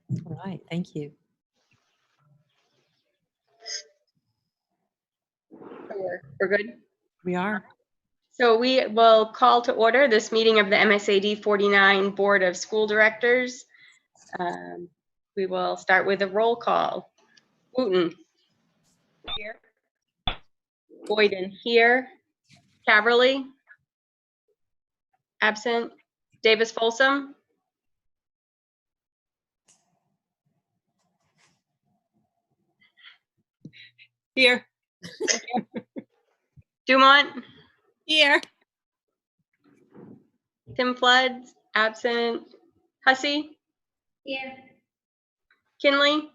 All right, thank you. We're good. We are. So we will call to order this meeting of the MSAD 49 Board of School Directors. We will start with a roll call. Wooten. Here. Boyden here. Caverly. Absent. Davis Folsom. Here. Dumont. Here. Tim Flood. Absent. Hussey. Here. Kinley.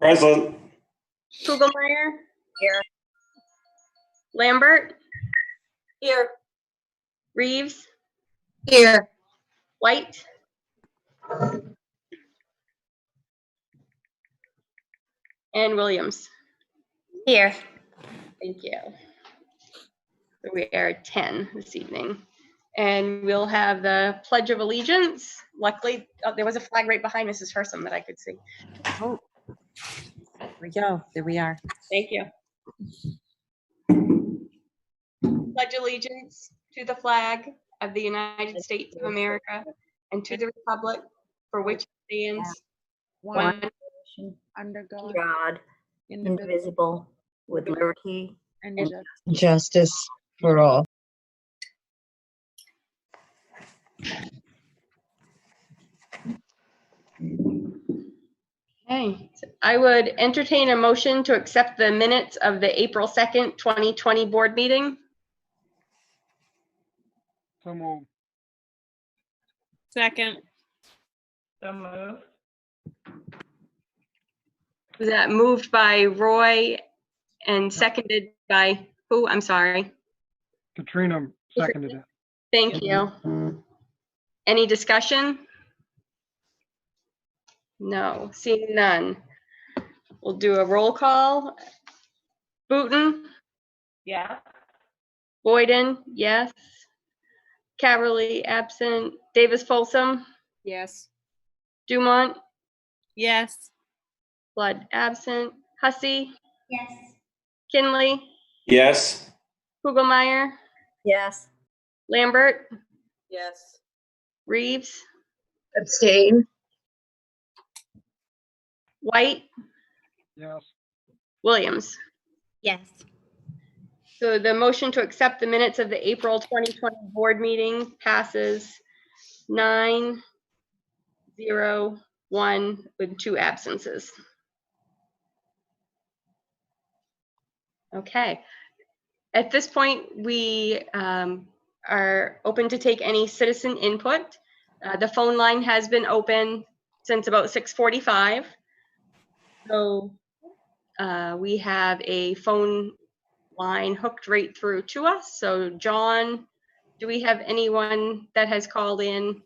Present. Kugelmeyer. Here. Lambert. Here. Reeves. Here. White. And Williams. Here. Thank you. So we are at 10 this evening. And we'll have the Pledge of Allegiance. Luckily, there was a flag right behind Mrs. Hersom that I could see. Oh, there we go. There we are. Thank you. Pledge allegiance to the flag of the United States of America and to the republic for which it stands, one under God, God, indivisible, with liberty and and justice for all. Okay, so I would entertain a motion to accept the minutes of the April 2nd, 2020 board meeting. So move. Second. So move. Was that moved by Roy and seconded by who? I'm sorry. Katrina seconded it. Thank you. Any discussion? No, seeing none. We'll do a roll call. Booton, Yeah. Boyden, yes. Caverly, absent. Davis Folsom, Yes. Dumont, Yes. Flood, absent. Hussey, Yes. Kinley, Yes. Kugelmeyer, Yes. Lambert, Yes. Reeves, Abstain. White, Yes. Williams. Yes. So the motion to accept the minutes of the April 2020 board meeting passes 9-0-1 with 2 absences. Okay. At this point, we are open to take any citizen input. The phone line has been open since about 6:45. So we have a phone line hooked right through to us. So John, do we have anyone that has called in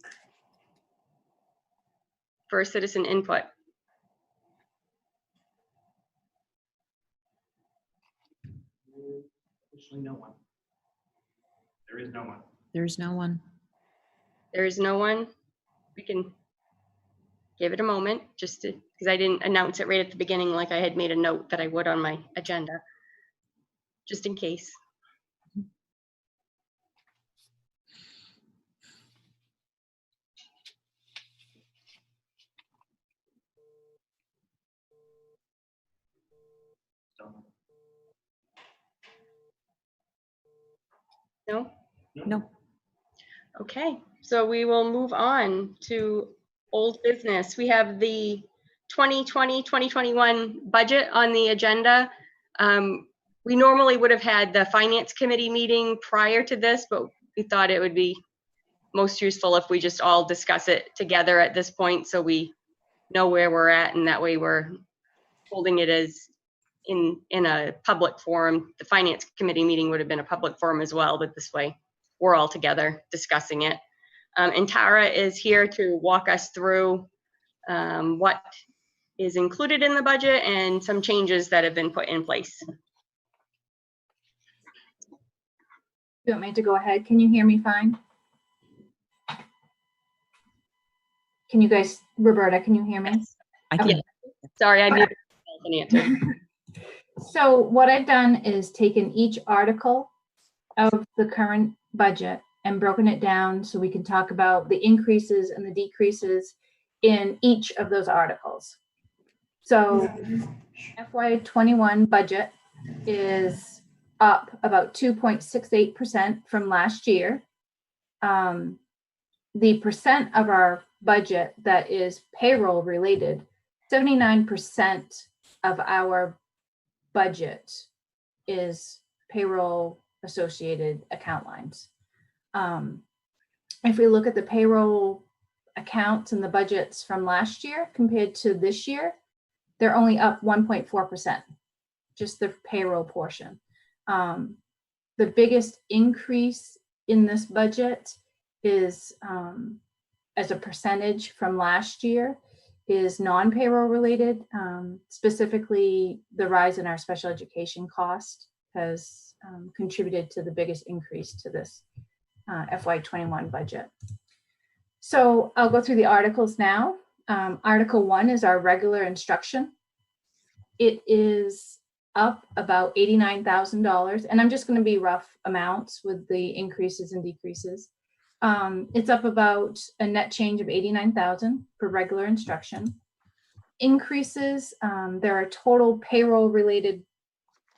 for citizen input? Actually, no one. There is no one. There's no one. There is no one. We can give it a moment just to, because I didn't announce it right at the beginning like I had made a note that I would on my agenda, just in case. No? No. Okay, so we will move on to old business. We have the 2020-2021 budget on the agenda. We normally would have had the finance committee meeting prior to this, but we thought it would be most useful if we just all discuss it together at this point so we know where we're at, and that way we're holding it as in a public forum. The finance committee meeting would have been a public forum as well, but this way we're all together discussing it. And Tara is here to walk us through what is included in the budget and some changes that have been put in place. You want me to go ahead? Can you hear me fine? Can you guys, Roberta, can you hear me? I can, Sorry, I muted myself and answered. So what I've done is taken each article of the current budget and broken it down so we can talk about the increases and the decreases in each of those articles. So FY21 budget is up about 2.68% from last year. The percent of our budget that is payroll related, 79% of our budget is payroll associated account lines. If we look at the payroll accounts and the budgets from last year compared to this year, they're only up 1.4%, just the payroll portion. The biggest increase in this budget is, as a percentage from last year, is non-payroll related. Specifically, the rise in our special education cost has contributed to the biggest increase to this FY21 budget. So I'll go through the articles now. Article 1 is our regular instruction. It is up about $89,000, and I'm just going to be rough amounts with the increases and decreases. It's up about a net change of $89,000 for regular instruction. Increases, there are total payroll related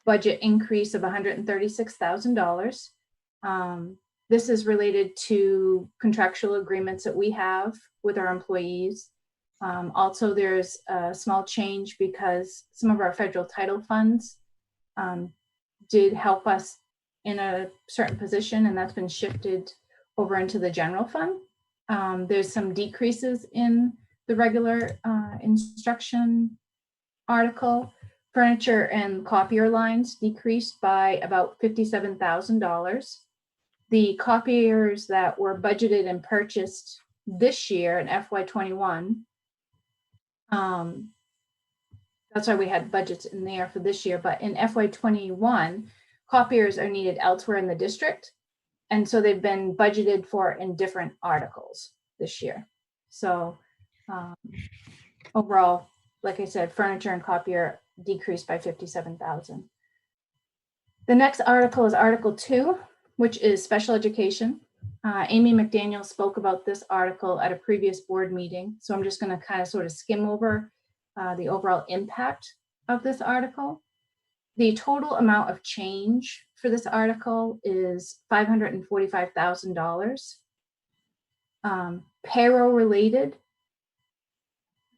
budget increase of $136,000. This is related to contractual agreements that we have with our employees. Also, there's a small change because some of our federal title funds did help us in a certain position, and that's been shifted over into the general fund. There's some decreases in the regular instruction article. Furniture and copier lines decreased by about $57,000. The copiers that were budgeted and purchased this year in FY21, that's why we had budgets in there for this year, but in FY21, copiers are needed elsewhere in the district. And so they've been budgeted for in different articles this year. So overall, like I said, furniture and copier decreased by $57,000. The next article is Article 2, which is special education. Amy McDaniel spoke about this article at a previous board meeting. So I'm just going to kind of sort of skim over the overall impact of this article. The total amount of change for this article is $545,000. Payroll related,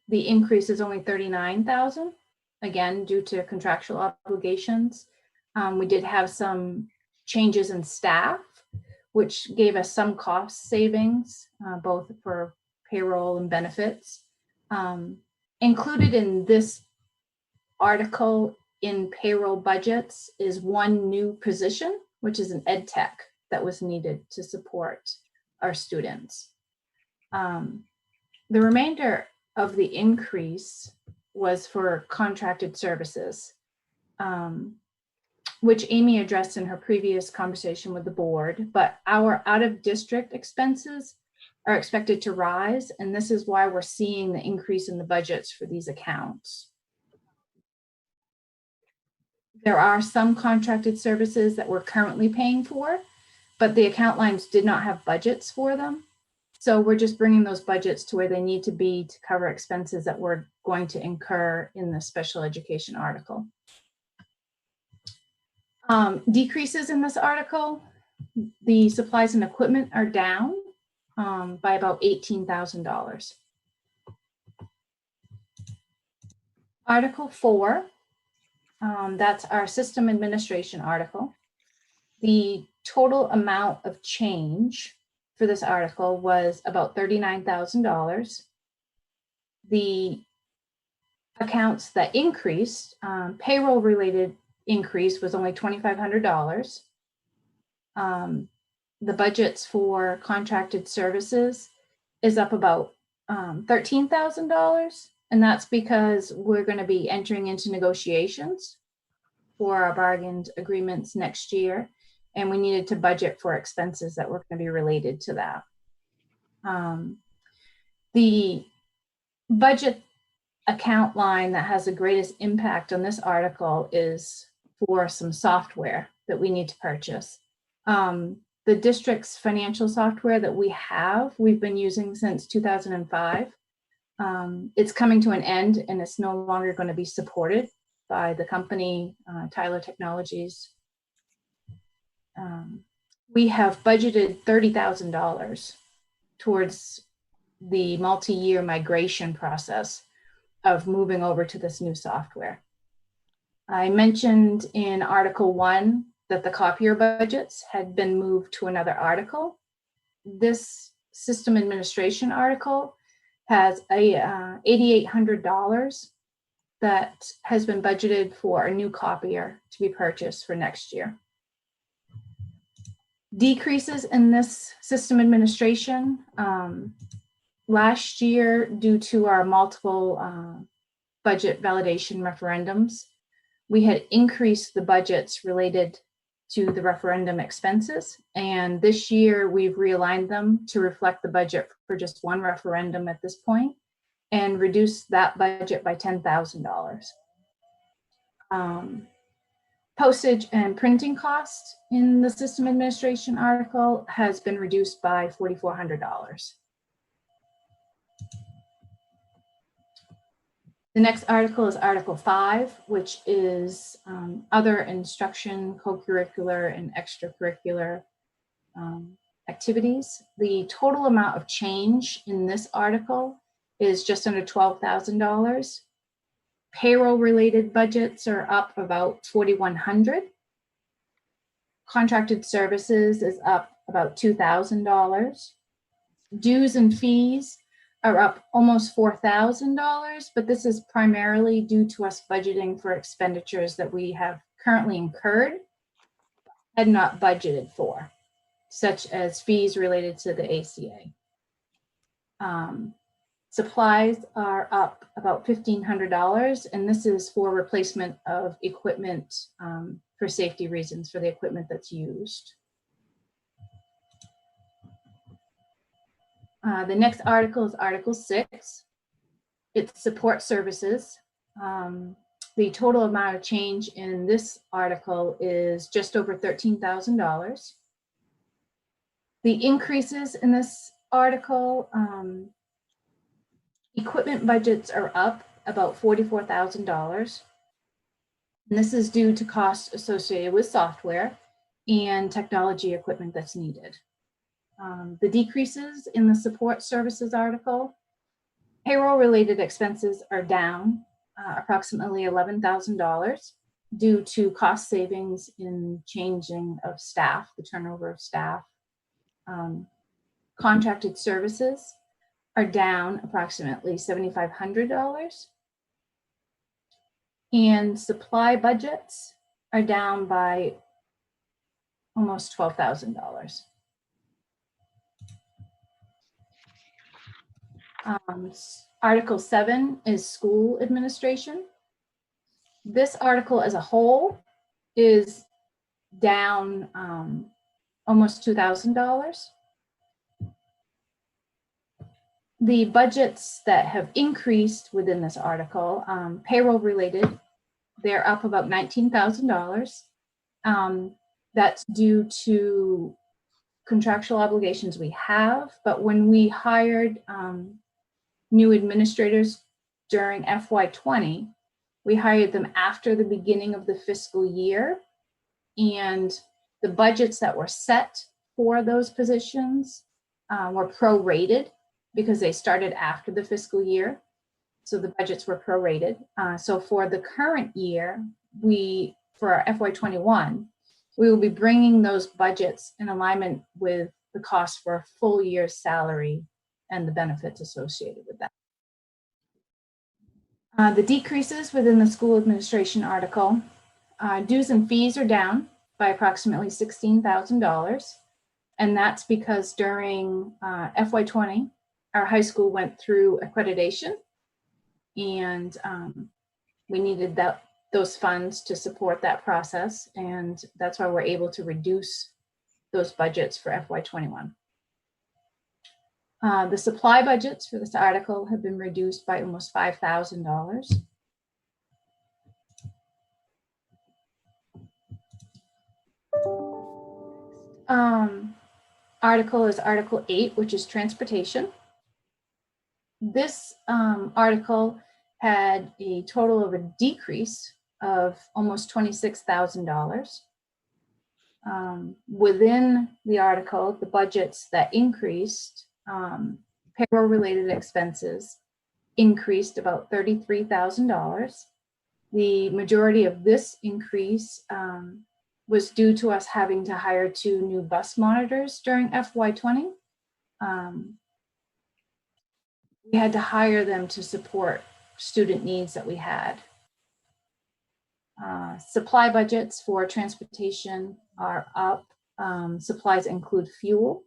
the increase is only $39,000, again, due to contractual obligations. We did have some changes in staff, which gave us some cost savings, both for payroll and benefits. Included in this article in payroll budgets is one new position, which is an ed tech that was needed to support our students. The remainder of the increase was for contracted services, which Amy addressed in her previous conversation with the board, but our out-of-district expenses are expected to rise, and this is why we're seeing the increase in the budgets for these accounts. There are some contracted services that we're currently paying for, but the account lines did not have budgets for them. So we're just bringing those budgets to where they need to be to cover expenses that we're going to incur in the special education article. Decreases in this article, the supplies and equipment are down by about $18,000. Article 4, that's our system administration article. The total amount of change for this article was about $39,000. The accounts that increased, payroll related increase was only $2,500. The budgets for contracted services is up about $13,000. And that's because we're going to be entering into negotiations for our bargained agreements next year. And we needed to budget for expenses that were going to be related to that. The budget account line that has the greatest impact on this article is for some software that we need to purchase. The district's financial software that we've been using since 2005. It's coming to an end and it's no longer going to be supported by the company, Tyler Technologies. We have budgeted $30,000 towards the multi-year migration process of moving over to this new software. I mentioned in Article 1 that the copier budgets had been moved to another article. This system administration article has a $8,800 that has been budgeted for a new copier to be purchased for next year. Decreases in this system administration. Last year, due to our multiple budget validation referendums, we had increased the budgets related to the referendum expenses. And this year we've realigned them to reflect the budget for just one referendum at this point and reduced that budget by $10,000. Postage and printing costs in the system administration article has been reduced by $4,400. The next article is Article 5, which is other instruction, co-curricular and extracurricular activities. The total amount of change in this article is just under $12,000. Payroll-related budgets are up about $4,100. Contracted services is up about $2,000. Dues and fees are up almost $4,000, but this is primarily due to us budgeting for expenditures that we have currently incurred and not budgeted for, such as fees related to the ACA. Supplies are up about $1,500, and this is for replacement of equipment for safety reasons for the equipment that's used. The next article is Article 6. It's support services. The total amount of change in this article is just over $13,000. The increases in this article, equipment budgets are up about $44,000. And this is due to costs associated with software and technology equipment that's needed. The decreases in the support services article, payroll-related expenses are down approximately $11,000 due to cost savings in changing of staff, the turnover of staff. Contracted services are down approximately $7,500. And supply budgets are down by almost $12,000. Article 7 is school administration. This article as a whole is down almost $2,000. The budgets that have increased within this article, payroll related, they're up about $19,000. That's due to contractual obligations we have, but when we hired new administrators during FY20, we hired them after the beginning of the fiscal year, and the budgets that were set for those positions were prorated because they started after the fiscal year. So the budgets were prorated. So for the current year, for our FY21, we will be bringing those budgets in alignment with the cost for a full year's salary and the benefits associated with that. The decreases within the school administration article, dues and fees are down by approximately $16,000. And that's because during FY20, our high school went through accreditation, and we needed those funds to support that process. And that's why we're able to reduce those budgets for FY21. The supply budgets for this article have been reduced by almost $5,000. Article is Article 8, which is transportation. This article had a total of a decrease of almost $26,000. Within the article, the budgets that increased, payroll-related expenses increased about $33,000. The majority of this increase was due to us having to hire 2 new bus monitors during FY20. We had to hire them to support student needs that we had. Supply budgets for transportation are up. Supplies include fuel,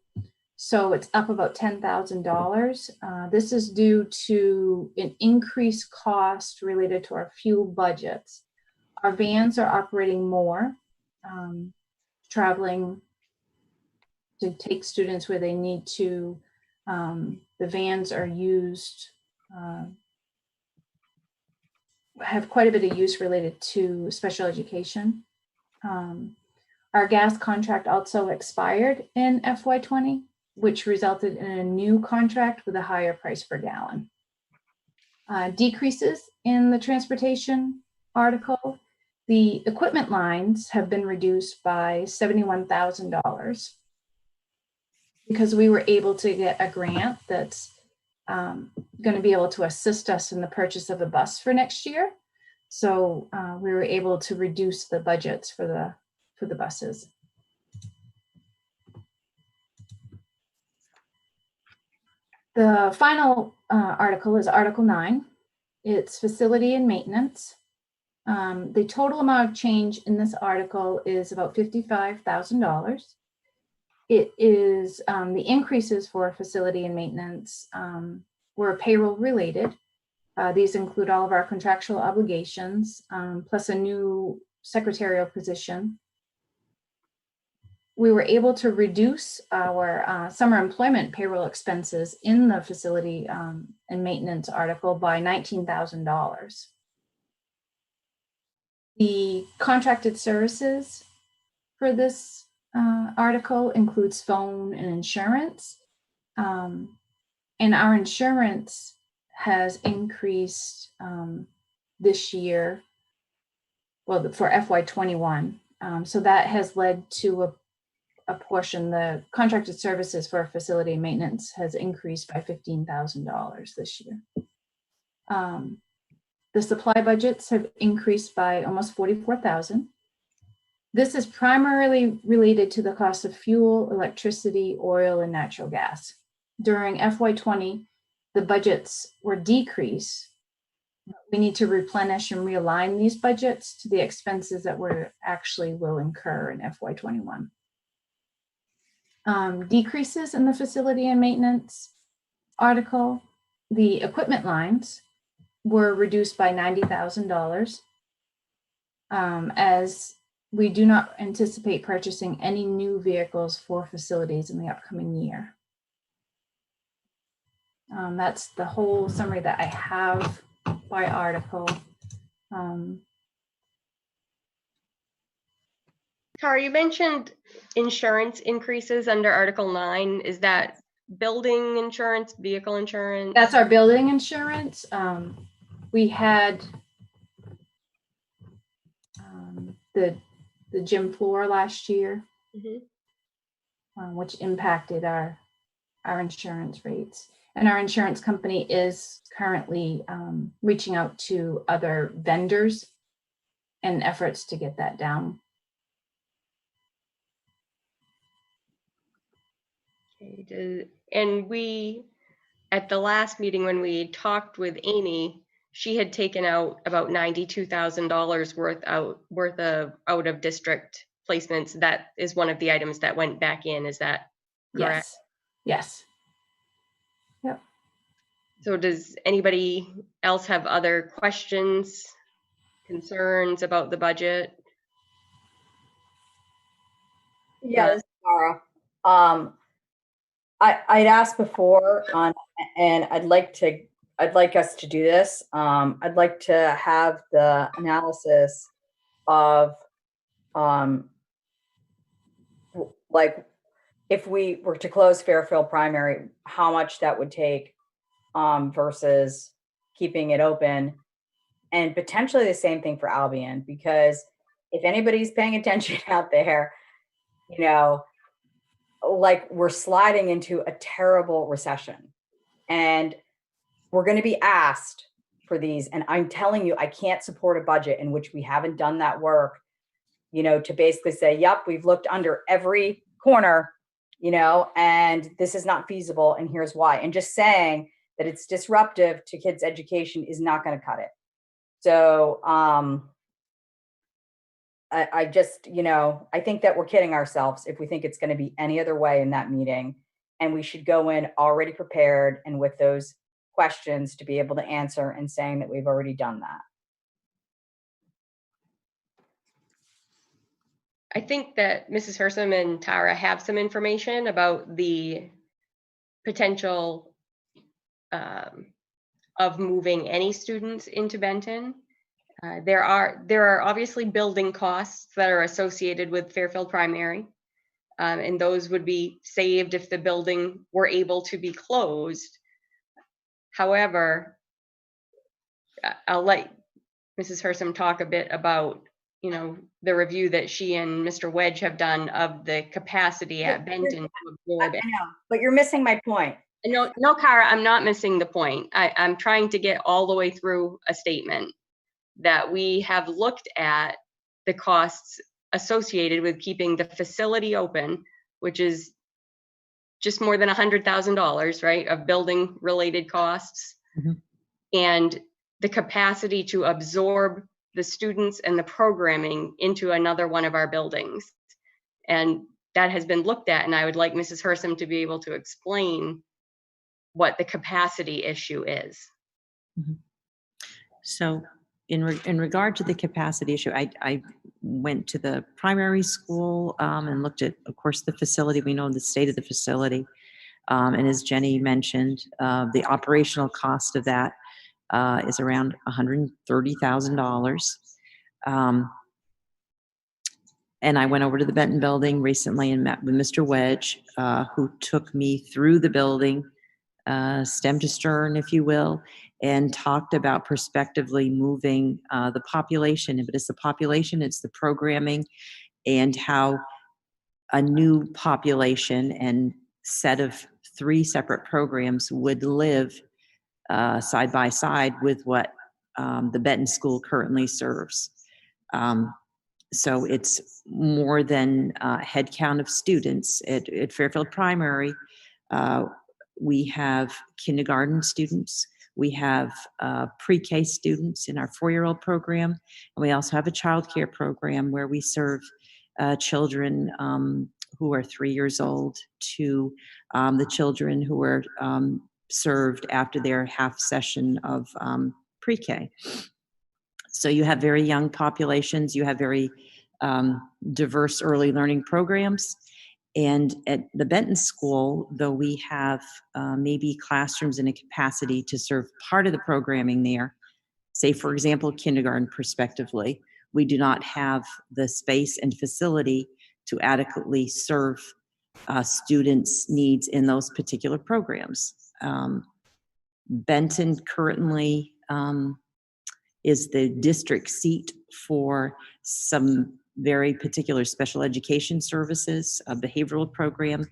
so it's up about $10,000. This is due to an increased cost related to our fuel budgets. Our vans are operating more, traveling to take students where they need to. The vans are used, have quite a bit of use related to special education. Our gas contract also expired in FY20, which resulted in a new contract with a higher price per gallon. Decreases in the transportation article. The equipment lines have been reduced by $71,000 because we were able to get a grant that's going to be able to assist us in the purchase of a bus for next year. So we were able to reduce the budgets for the buses. The final article is Article 9. It's facility and maintenance. The total amount of change in this article is about $55,000. It is the increases for facility and maintenance were payroll related. These include all of our contractual obligations, plus a new secretarial position. We were able to reduce our summer employment payroll expenses in the facility and maintenance article by $19,000. The contracted services for this article includes phone and insurance. And our insurance has increased this year, well, for FY21. So that has led to a portion, the contracted services for facility maintenance has increased by $15,000 this year. The supply budgets have increased by almost $44,000. This is primarily related to the cost of fuel, electricity, oil, and natural gas. During FY20, the budgets were decreased. We need to replenish and realign these budgets to the expenses that we actually will incur in FY21. Decreases in the facility and maintenance article, the equipment lines were reduced by $90,000 as we do not anticipate purchasing any new vehicles for facilities in the upcoming year. That's the whole summary that I have by article. Tara, you mentioned insurance increases under Article 9. Is that building insurance, vehicle insurance? That's our building insurance. We had the gym floor last year, which impacted our insurance rates. And our insurance company is currently reaching out to other vendors in efforts to get that down. Okay, and we, at the last meeting when we talked with Amy, she had taken out about $92,000 worth of out of district placements. That is one of the items that went back in. Is that correct? Yes. Yep. So does anybody else have other questions, concerns about the budget? Yeah, this is Laura. I'd asked before on, and I'd like us to do this. I'd like to have the analysis of, like, if we were to close Fairfield Primary, how much that would take, versus keeping it open, and potentially the same thing for Albion, because if anybody's paying attention out there, you know, like, we're sliding into a terrible recession, and we're going to be asked for these. And I'm telling you, I can't support a budget in which we haven't done that work, you know, to basically say, yep, we've looked under every corner, you know, and this is not feasible, and here's why. And just saying that it's disruptive to kids' education is not going to cut it. So I just, you know, I think that we're kidding ourselves if we think it's going to be any other way in that meeting. And we should go in already prepared and with those questions to be able to answer, and saying that we've already done that. I think that Mrs. Hersom and Tara have some information about the potential of moving any students into Benton. There are obviously building costs that are associated with Fairfield Primary, and those would be saved if the building were able to be closed. However, I'll let Mrs. Hersom talk a bit about, you know, the review that she and Mr. Wedge have done of the capacity at Benton to absorb it. I know, but you're missing my point. No, Kara, I'm not missing the point. I'm trying to get all the way through a statement that we have looked at the costs associated with keeping the facility open, which is just more than $100,000, right, of building related costs, and the capacity to absorb the students and the programming into another one of our buildings. And that has been looked at, and I would like Mrs. Hersom to be able to explain what the capacity issue is. So in regard to the capacity issue, I went to the primary school and looked at, of course, the facility. We know the state of the facility. And as Jenny mentioned, the operational cost of that is around $130,000. And I went over to the Benton building recently and met with Mr. Wedge, who took me through the building, stem to stern, if you will, and talked about prospectively moving the population. But it's the population, it's the programming, and how a new population and set of 3 separate programs would live side by side with what the Benton School currently serves. So it's more than head count of students. At Fairfield Primary, we have kindergarten students, we have pre-K students in our 4-year-old program, and we also have a childcare program where we serve children who are 3 years old to the children who are served after their half session of pre-K. So you have very young populations, you have very diverse early learning programs. And at the Benton School, though we have maybe classrooms in a capacity to serve part of the programming there, say, for example, kindergarten prospectively, we do not have the space and facility to adequately serve students' needs in those particular programs. Benton currently is the district seat for some very particular special education services, a behavioral program,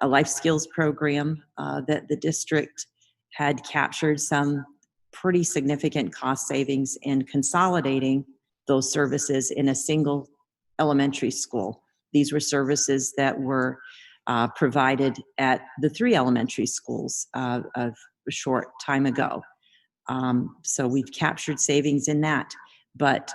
a life skills program that the district had captured some pretty significant cost savings in consolidating those services in a single elementary school. These were services that were provided at the 3 elementary schools a short time ago. So we've captured savings in that, but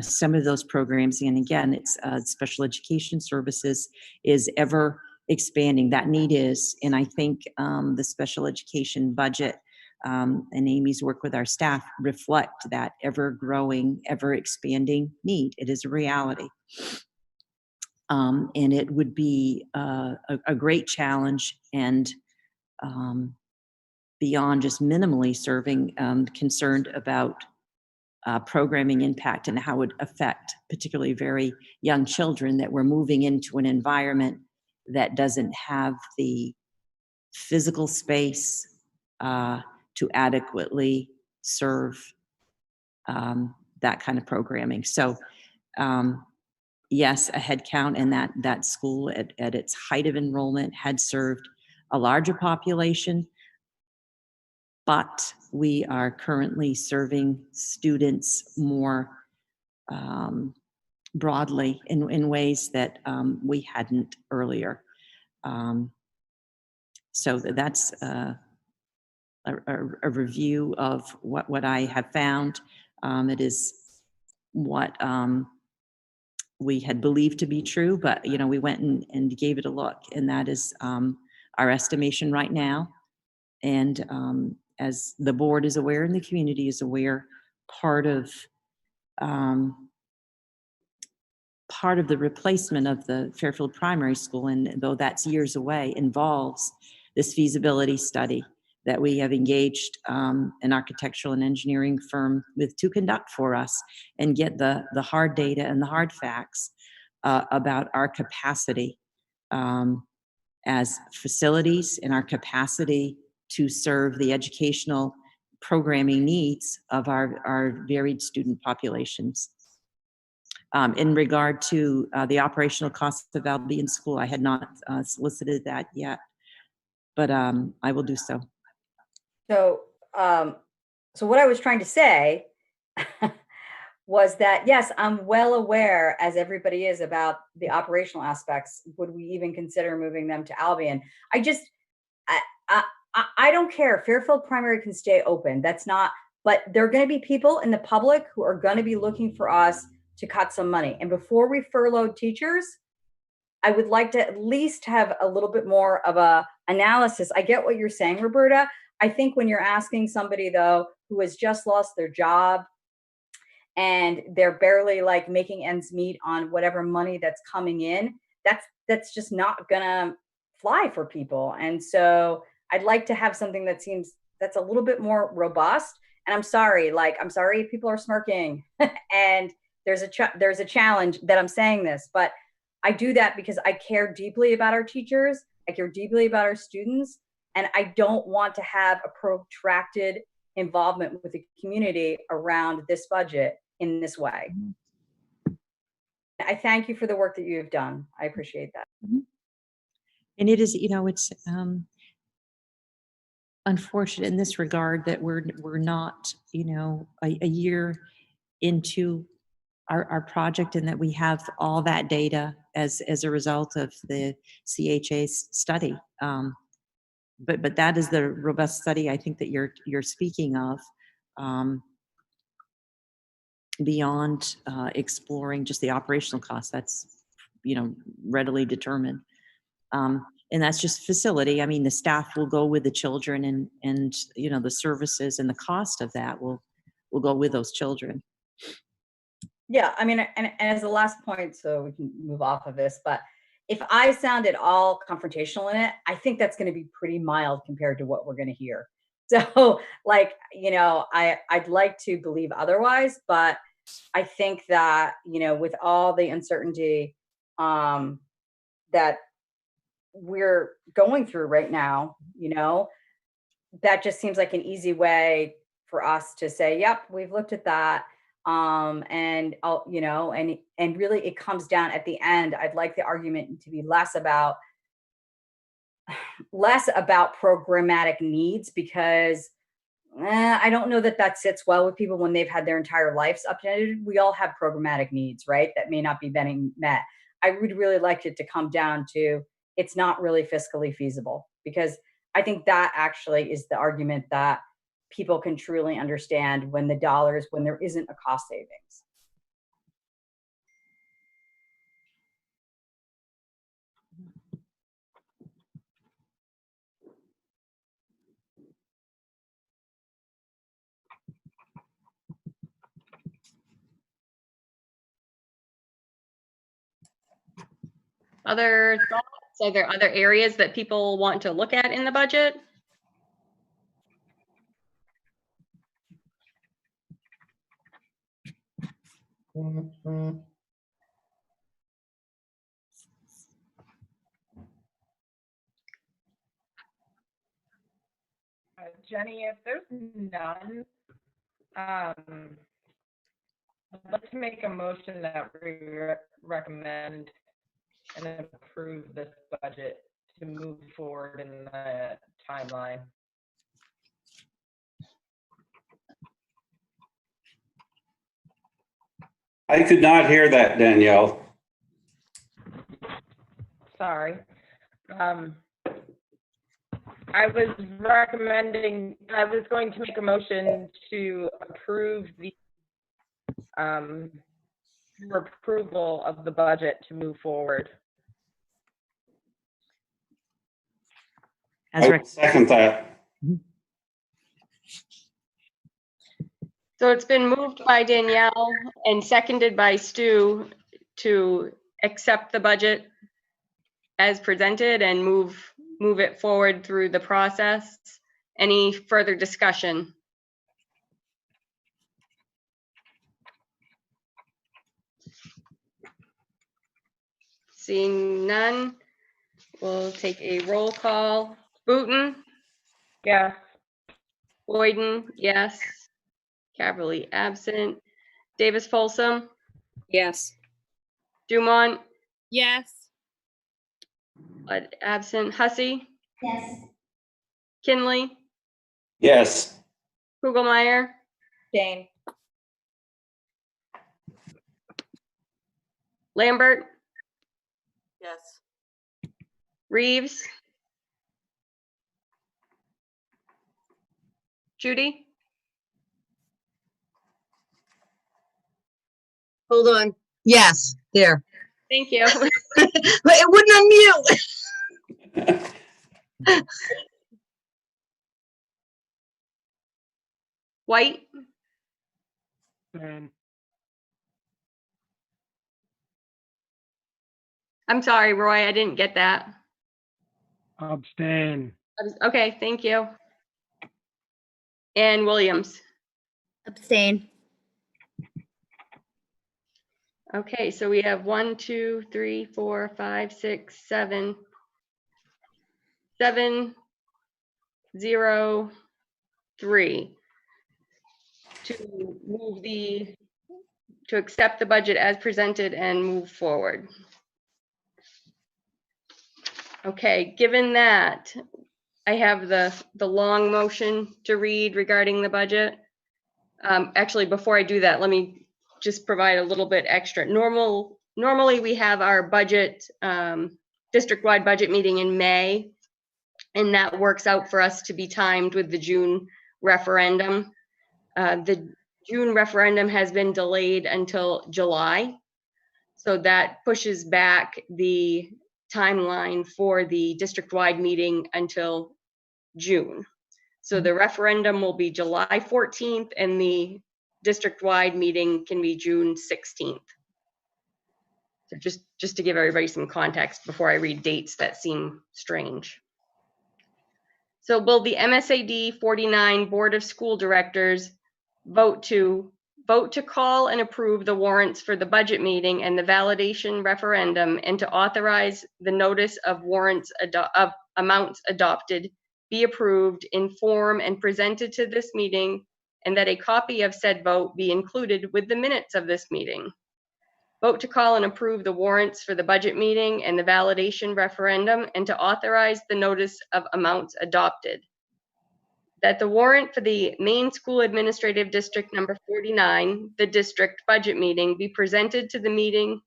some of those programs, and again, it's special education services is ever expanding. That need is, and I think the special education budget and Amy's work with our staff reflect that ever growing, ever expanding need. It is a reality. And it would be a great challenge, and beyond just minimally serving, concerned about programming impact and how it would affect particularly very young children that we're moving into an environment that doesn't have the physical space to adequately serve that kind of programming. So yes, a head count, and that school at its height of enrollment had served a larger population, but we are currently serving students more broadly in ways that we hadn't earlier. So that's a review of what I have found. It is what we had believed to be true, but we went and gave it a look, and that is our estimation right now. And as the board is aware and the community is aware, part of the replacement of the Fairfield Primary School, and though that's years away, involves this feasibility study that we have engaged an architectural and engineering firm with to conduct for us and get the hard data and the hard facts about our capacity as facilities and our capacity to serve the educational programming needs of our varied student populations. In regard to the operational costs of Albion School, I had not solicited that yet, but I will do so. So, so what I was trying to say was that, yes, I'm well aware, as everybody is, about the operational aspects. Would we even consider moving them to Albion? I don't care. Fairfield Primary can stay open. That's not, but there are going to be people in the public who are going to be looking for us to cut some money. And before we furlough teachers, I would like to at least have a little bit more of a analysis. I get what you're saying, Roberta. I think when you're asking somebody, though, who has just lost their job and they're barely like making ends meet on whatever money that's coming in, that's just not gonna fly for people. And so I'd like to have something that's a little bit more robust. And I'm sorry if people are smirking and there's a challenge that I'm saying this, but I do that because I care deeply about our teachers. I care deeply about our students. And I don't want to have a protracted involvement with the community around this budget in this way. I thank you for the work that you have done. I appreciate that. And it is, it's unfortunate in this regard that we're not, a year into our project, and that we have all that data as a result of the CHA's study. But that is the robust study I think that you're speaking of, beyond exploring just the operational costs. That's readily determined, and that's just facility. I mean, the staff will go with the children, and the services and the cost of that will go with those children. Yeah, I mean, and as the last point, so we can move off of this, but if I sound at all confrontational in it, I think that's going to be pretty mild compared to what we're going to hear. So, like, I'd like to believe otherwise, but I think that, with all the uncertainty that we're going through right now, that just seems like an easy way for us to say, yep, we've looked at that. And I'll, and really it comes down at the end. I'd like the argument to be less about programmatic needs, because I don't know that sits well with people when they've had their entire lives updated. We all have programmatic needs, right? That may not be being met. I would really like it to come down to, it's not really fiscally feasible, because I think that actually is the argument that people can truly understand when there isn't a cost savings. Other thoughts? Are there other areas that people want to look at in the budget? Jenny, if there's none, I'd like to make a motion that we recommend and approve this budget to move forward in the timeline. I could not hear that, Danielle. Sorry. I was going to make a motion to approve the for approval of the budget to move forward. As I rec- will second that. So it's been moved by Danielle and seconded by Stu to accept the budget as presented and move it forward through the process. Any further discussion? Seeing none, we'll take a roll call. Booton, Yes. Boyden, yes. Caverly absent. Davis Folsom, Yes. Dumont, Yes. absent. Hussey, Yes. Kinley, Yes. Kugelmeyer, Jane, Lambert, Yes. Reeves, Judy, Hold on. Yes, there. thank you. But it wouldn't unmute. White, Abstain. I'm sorry, Roy, I didn't get that. Abstain. Okay, thank you. And Williams. Abstain. Okay, so we have 1, 2, 3, 4, 5, 6, 7, 7, 0, 3 to move to accept the budget as presented and move forward. Okay, given that, I have the long motion to read regarding the budget. Actually, before I do that, let me just provide a little bit extra. Normally we have our budget, district-wide budget meeting in May, and that works out for us to be timed with the June referendum. The June referendum has been delayed until July, so that pushes back the timeline for the district-wide meeting until June. So the referendum will be July 14th and the district-wide meeting can be June 16th. So just to give everybody some context before I read dates that seem strange. So will the MSAD 49 Board of School Directors vote to call and approve the warrants for the budget meeting and the validation referendum, and to authorize the notice of warrants of amounts adopted be approved in form and presented to this meeting, and that a copy of said vote be included with the minutes of this meeting. Vote to call and approve the warrants for the budget meeting and the validation referendum, and to authorize the notice of amounts adopted. That the warrant for the Maine School Administrative District number 49, the district budget meeting, be presented to the meeting,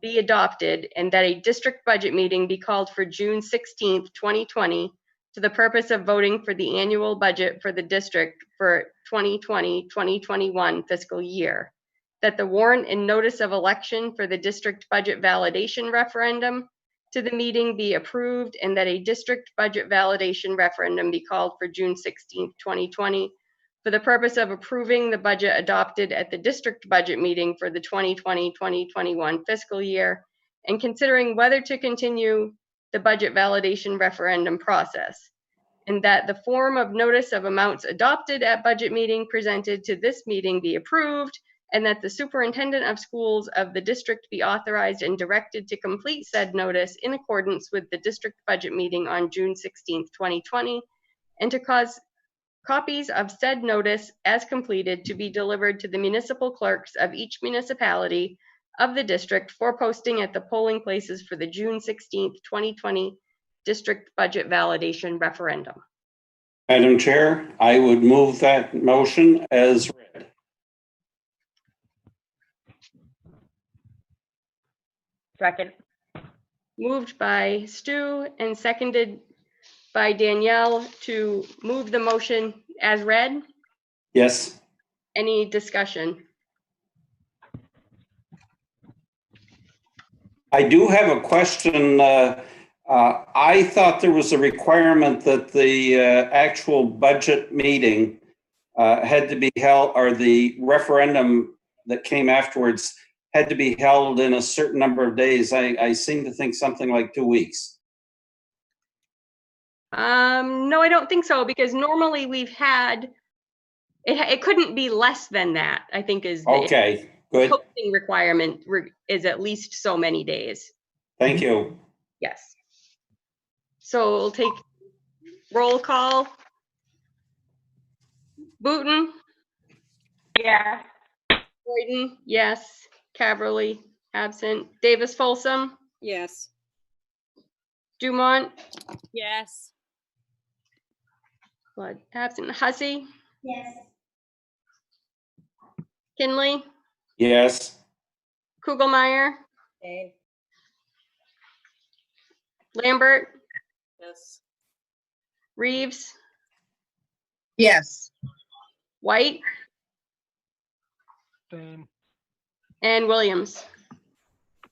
be adopted, and that a district budget meeting be called for June 16th, 2020, to the purpose of voting for the annual budget for the district for 2020-2021 fiscal year. That the warrant and notice of election for the district budget validation referendum to the meeting be approved, and that a district budget validation referendum be called for June 16th, 2020, for the purpose of approving the budget adopted at the district budget meeting for the 2020-2021 fiscal year, and considering whether to continue the budget validation referendum process, and that the form of notice of amounts adopted at budget meeting presented to this meeting be approved, and that the superintendent of schools of the district be authorized and directed to complete said notice in accordance with the district budget meeting on June 16th, 2020, and to cause copies of said notice as completed to be delivered to the municipal clerks of each municipality of the district for posting at the polling places for the June 16th, 2020 district budget validation referendum. Madam Chair, I would move that motion as read. Second. Moved by Stu and seconded by Danielle to move the motion as read. Yes. Any discussion? I do have a question. I thought there was a requirement that the actual budget meeting had to be held, or the referendum that came afterwards had to be held in a certain number of days. I seem to think something like 2 weeks. No, I don't think so, because normally we've had, it couldn't be less than that, I think is the Okay, good. posting requirement is at least so many days. Thank you. Yes. So we'll take roll call. Booton, Yes. Boyden, yes. Caverly, absent. Davis Folsom, Yes. Dumont, Yes. Blood, absent. Hussey, Yes. Kinley, Yes. Kugelmeyer, Okay. Lambert, Yes. Reeves, Yes. White, Abstain. and Williams.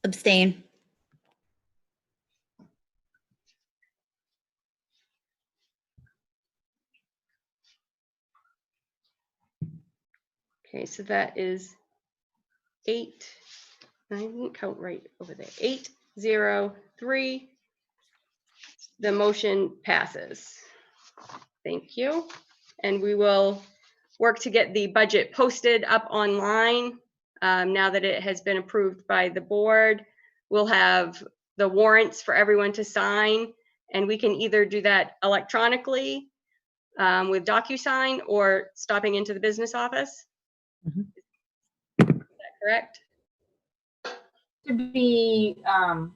Abstain. Okay, so that is 8, I didn't count right over there, 8-0-3. The motion passes. Thank you. And we will work to get the budget posted up online. Now that it has been approved by the board, we'll have the warrants for everyone to sign, and we can either do that electronically with DocuSign or stopping into the business office. Mhm. Is that correct? To be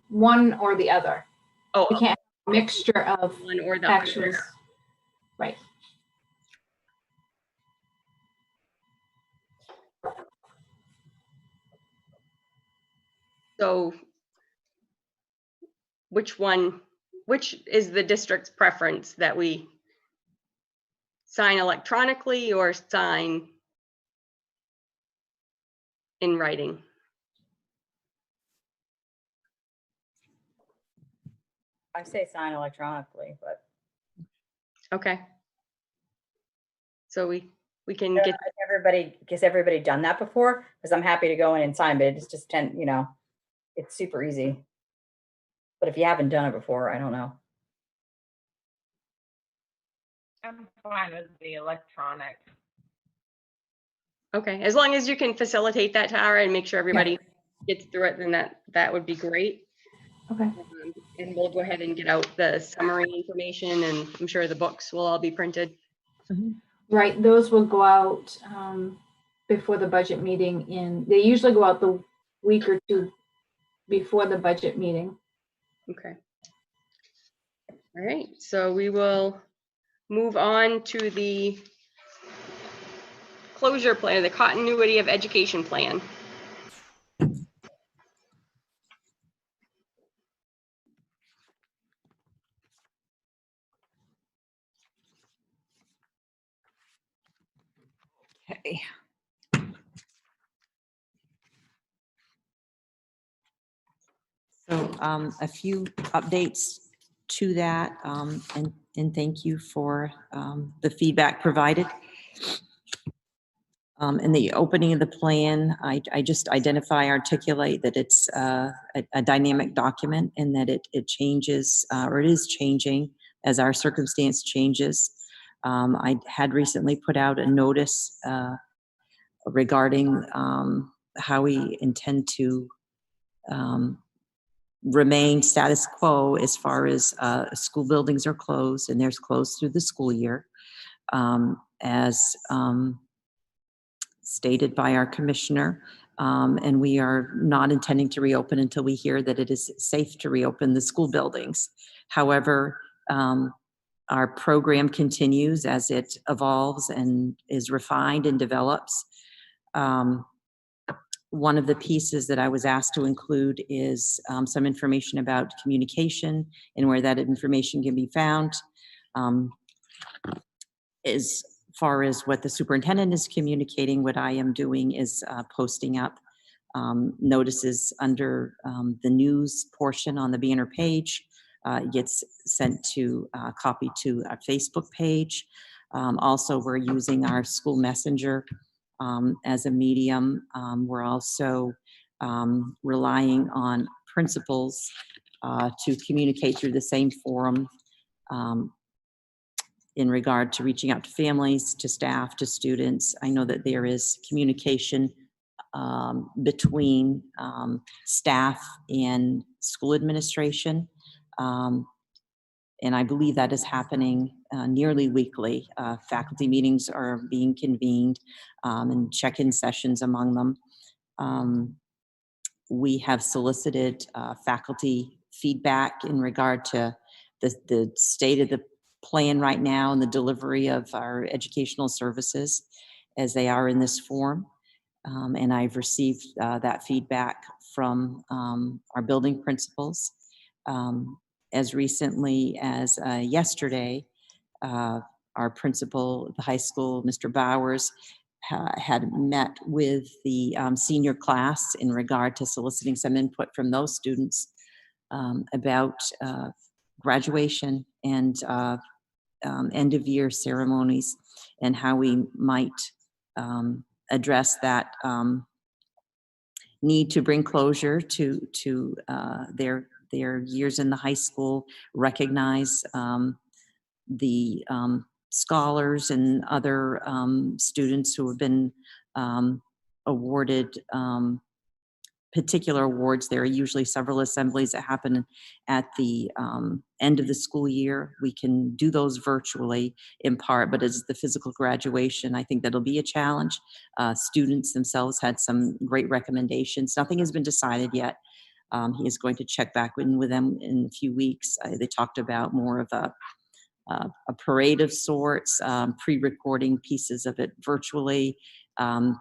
one or the other. Oh, We can't have a mixture of one or the actions. other. Right. So which is the district's preference, that we sign electronically or sign in writing? I say sign electronically, but Okay. So we can has get, everybody done that before? Because I'm happy to go in and sign, but it's just it's super easy. But if you haven't done it before, I don't know. I'm fine with the electronic. okay, as long as you can facilitate that, Tara, and make sure everybody gets through it, then that would be great. Okay. And we'll go ahead and get out the summary information, and I'm sure the books will all be printed. Right, those will go out before the budget meeting they usually go out the week or two before the budget meeting. Okay. All right, so we will move on to the closure plan, the continuity of education plan. Okay. So a few updates to that, and thank you for the feedback provided. In the opening of the plan, I just articulate that it's a dynamic document and that it changes, or it is changing as our circumstance changes. I had recently put out a notice regarding how we intend to remain status quo as far as school buildings are closed, and they're closed through the school year. As stated by our commissioner, and we are not intending to reopen until we hear that it is safe to reopen the school buildings. However, our program continues as it evolves and is refined and develops. One of the pieces that I was asked to include is some information about communication and where that information can be found. As far as what the superintendent is communicating, what I am doing is posting up notices under the news portion on the banner page. It gets sent to copy to our Facebook page. Also, we're using our school messenger as a medium. We're also relying on principals to communicate through the same forum in regard to reaching out to families, to staff, to students. I know that there is communication between staff and school administration. And I believe that is happening nearly weekly. Faculty meetings are being convened and check-in sessions among them. We have solicited faculty feedback in regard to the state of the plan right now and the delivery of our educational services as they are in this form. And I've received that feedback from our building principals. As recently as yesterday, our principal at the high school, Mr. Bowers, had met with the senior class in regard to soliciting some input from those students about graduation and end of year ceremonies and how we might address that need to bring closure to their years in the high school, recognize the scholars and other students who have been awarded particular awards. There are usually several assemblies that happen at the end of the school year. We can do those virtually in part, but as the physical graduation, I think that'll be a challenge. Students themselves had some great recommendations. Nothing has been decided yet. He is going to check back in with them in a few weeks. They talked about more of a parade of sorts, pre-recording pieces of it virtually,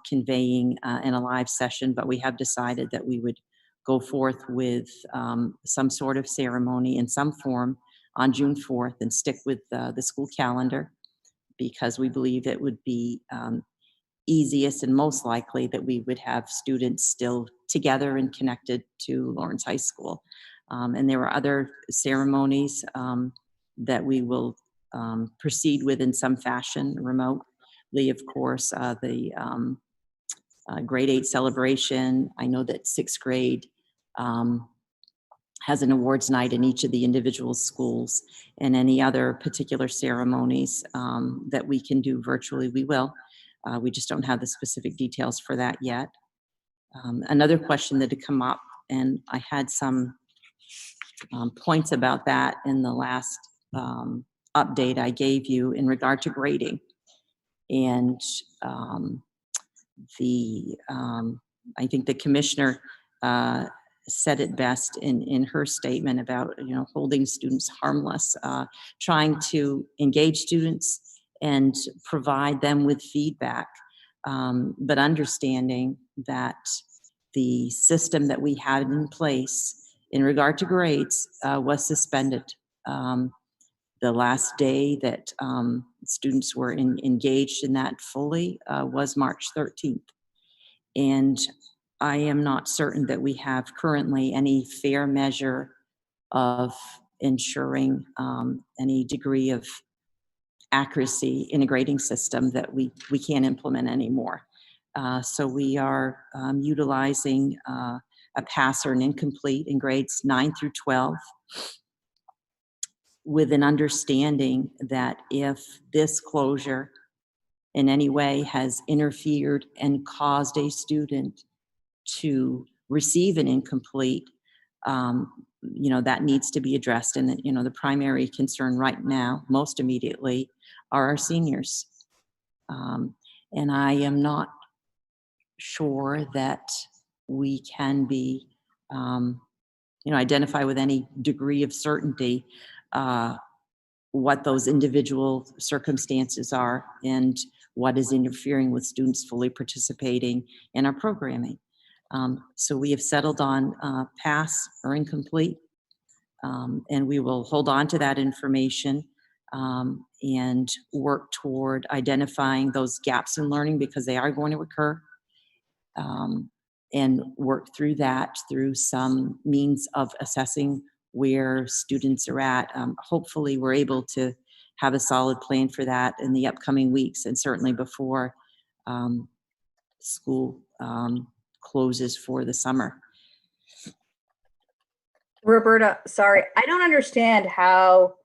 conveying in a live session, but we have decided that we would go forth with some sort of ceremony in some form on June 4th and stick with the school calendar, because we believe it would be easiest and most likely that we would have students still together and connected to Lawrence High School. And there are other ceremonies that we will proceed with in some fashion remotely. Of course, the grade 8 celebration. I know that 6th grade has an awards night in each of the individual schools, and any other particular ceremonies that we can do virtually, we will. We just don't have the specific details for that yet. Another question that had come up, and I had some points about that in the last update I gave you in regard to grading. And I think the commissioner said it best in her statement about, holding students harmless, trying to engage students and provide them with feedback, but understanding that the system that we had in place in regard to grades was suspended. The last day that students were engaged in that fully was March 13th. And I am not certain that we have currently any fair measure of ensuring any degree of accuracy in a grading system that we can't implement anymore. So we are utilizing a pass or an incomplete in grades 9 through 12, with an understanding that if this closure in any way has interfered and caused a student to receive an incomplete, that needs to be addressed. And, the primary concern right now, most immediately, are our seniors. And I am not sure that we can be, identify with any degree of certainty what those individual circumstances are and what is interfering with students fully participating in our programming. So we have settled on pass or incomplete, and we will hold on to that information and work toward identifying those gaps in learning, because they are going to occur, and work through that through some means of assessing where students are at. Hopefully we're able to have a solid plan for that in the upcoming weeks, and certainly before school closes for the summer. Roberta, sorry, I don't understand how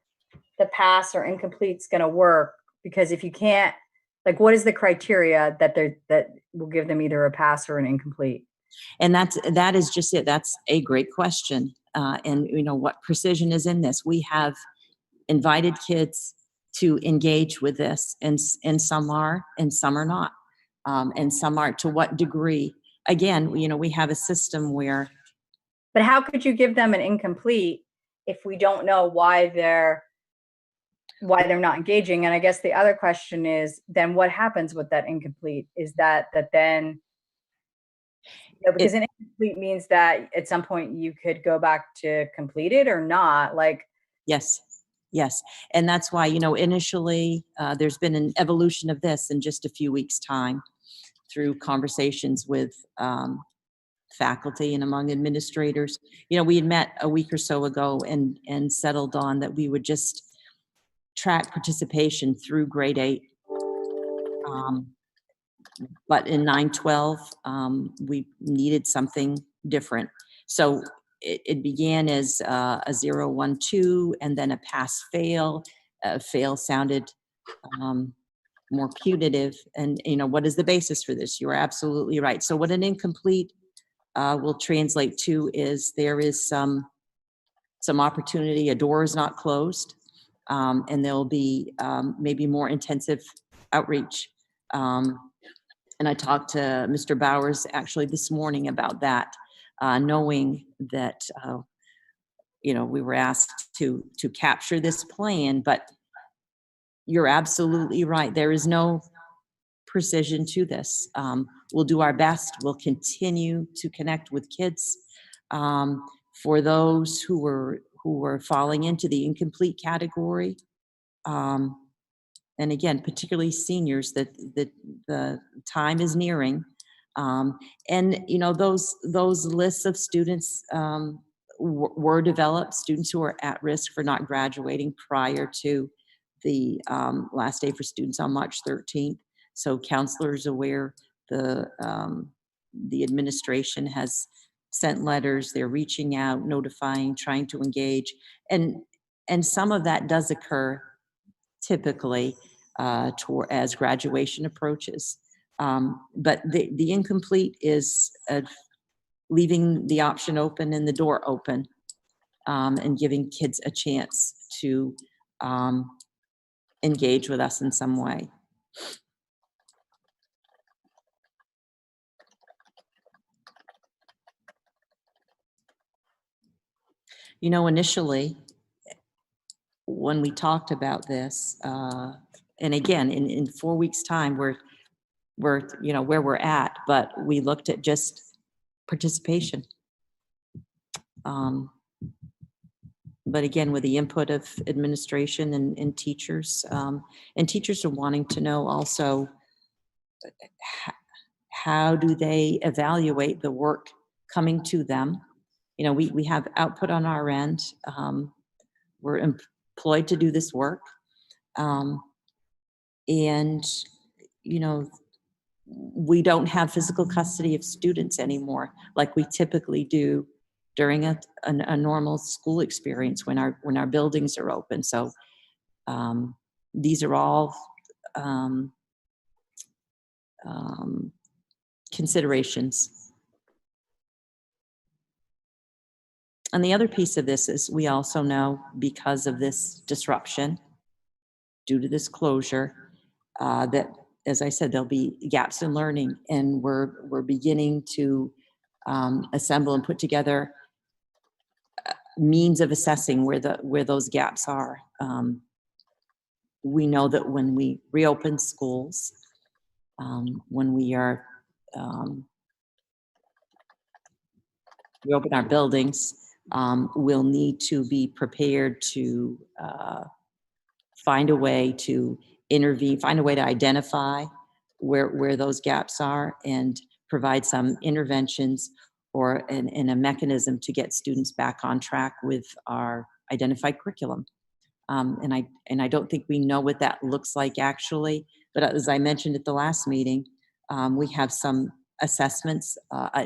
the pass or incomplete's going to work, because if you can't, like, what is the criteria that will give them either a pass or an incomplete? And that is just it. That's a great question. And what precision is in this? We have invited kids to engage with this, and some are, and some are not, and some are. To what degree? Again, we have a system where. But how could you give them an incomplete if we don't know why they're not engaging? And I guess the other question is, then what happens with that incomplete? Is that then, because an incomplete means that at some point you could go back to completed or not, like. Yes. And that's why, initially there's been an evolution of this in just a few weeks' time through conversations with faculty and among administrators. We had met a week or so ago and settled on that we would just track participation through grade 8. But in 9-12, we needed something different. So it began as a 0, 1, 2, and then a pass-fail. Fail sounded more punitive. And, what is the basis for this? You are absolutely right. So what an incomplete will translate to is there is some opportunity, a door is not closed, and there'll be maybe more intensive outreach. And I talked to Mr. Bowers actually this morning about that, knowing that, we were asked to capture this plan, but you're absolutely right. There is no precision to this. We'll do our best. We'll continue to connect with kids. For those who were falling into the incomplete category, and again, particularly seniors, that the time is nearing. And those lists of students were developed, students who are at risk for not graduating prior to the last day for students on March 13th. So counselors aware, the administration has sent letters, they're reaching out, notifying, trying to engage. And some of that does occur typically as graduation approaches. But the incomplete is leaving the option open and the door open, and giving kids a chance to engage with us in some way. Initially, when we talked about this, and again, in 4 weeks' time, we're where we're at, but we looked at just participation. But again, with the input of administration and teachers are wanting to know also, how do they evaluate the work coming to them? We have output on our end. We're employed to do this work. And, we don't have physical custody of students anymore like we typically do during a normal school experience when our buildings are open. So these are all considerations. And the other piece of this is we also know, because of this disruption, due to this closure, that, as I said, there'll be gaps in learning, and we're beginning to assemble and put together means of assessing where those gaps are. We know that when we reopen schools, when we open our buildings, we'll need to be prepared to find a way to intervene, find a way to identify where those gaps are, and provide some interventions or a mechanism to get students back on track with our identified curriculum. And I don't think we know what that looks like actually, but as I mentioned at the last meeting, we have some assessments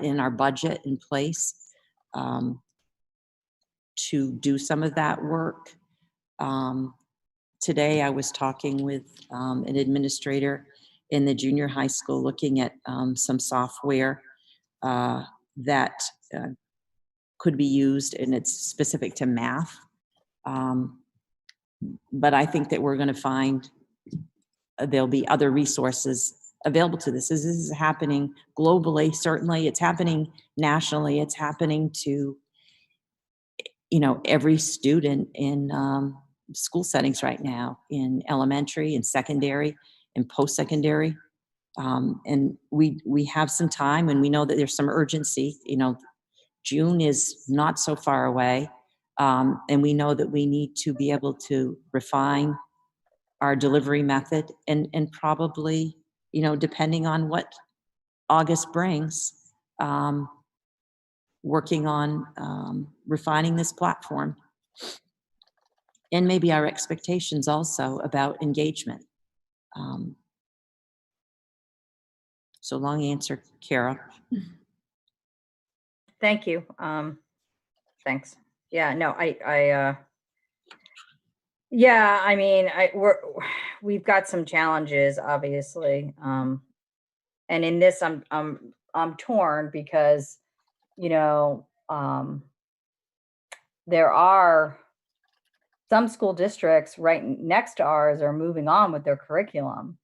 in our budget in place to do some of that work. Today I was talking with an administrator in the junior high school looking at some software that could be used, and it's specific to math. But I think that we're going to find there'll be other resources available to this. This is happening globally, certainly. It's happening nationally. It's happening to, every student in school settings right now, in elementary and secondary and post-secondary. And we have some time, and we know that there's some urgency. June is not so far away. And we know that we need to be able to refine our delivery method and probably, depending on what August brings, working on refining this platform. And maybe our expectations also about engagement. So long answer, Kara. Thank you. Thanks. Yeah, no, yeah, I mean, we've got some challenges, obviously. And in this, I'm torn because, there are some school districts right next to ours are moving on with their curriculum,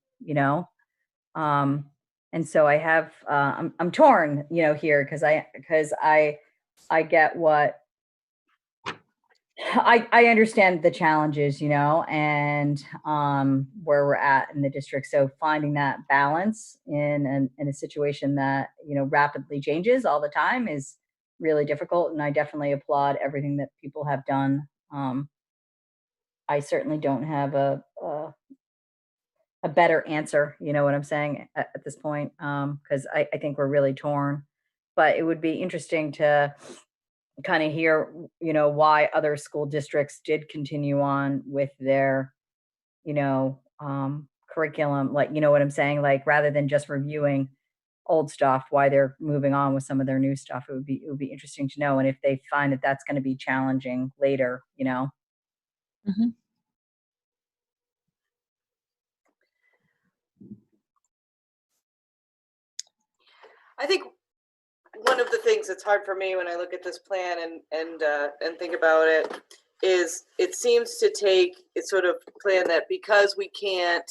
and so I have, I'm torn, here because I get what I understand the challenges, and where we're at in the district. So finding that balance in a situation that rapidly changes all the time is really difficult. And I definitely applaud everything that people have done. I certainly don't have a better answer, you know what I'm saying, at this point, because I think we're really torn. But it would be interesting to kind of hear, why other school districts did continue on with their, curriculum, like, you know what I'm saying? Like, rather than just reviewing old stuff, why they're moving on with some of their new stuff. It would be interesting to know. And if they find that that's going to be challenging later, Mm-hmm. I think one of the things that's hard for me when I look at this plan and think about it is it seems to take it's sort of plan that because we can't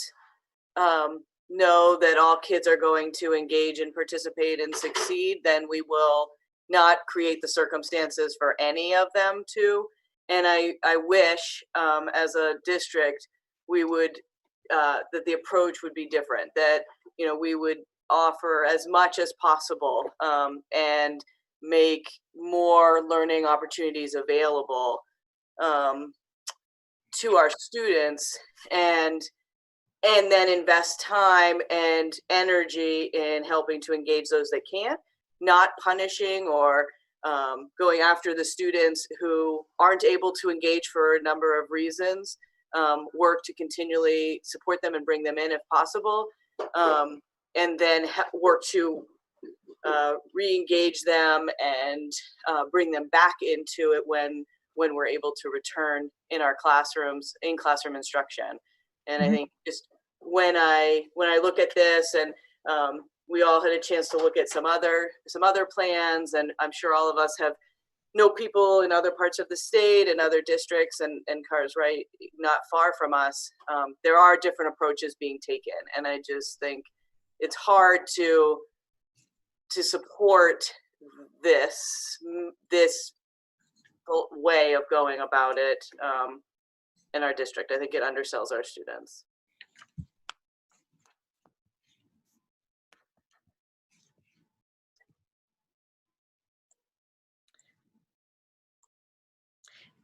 know that all kids are going to engage and participate and succeed, then we will not create the circumstances for any of them to. And I wish as a district we would that the approach would be different, that we would offer as much as possible and make more learning opportunities available to our students, and then invest time and energy in helping to engage those that can't, not punishing or going after the students who aren't able to engage for a number of reasons. Work to continually support them and bring them in if possible. and then work to re-engage them and bring them back into it when we're able to return in our classrooms, in classroom instruction. And I think just when I look at this, and we all had a chance to look at some other plans, and I'm sure all of us know people in other parts of the state and other districts, and Carr's right, not far from us. There are different approaches being taken, and I just think it's hard to support this way of going about it in our district. I think it undersells our students.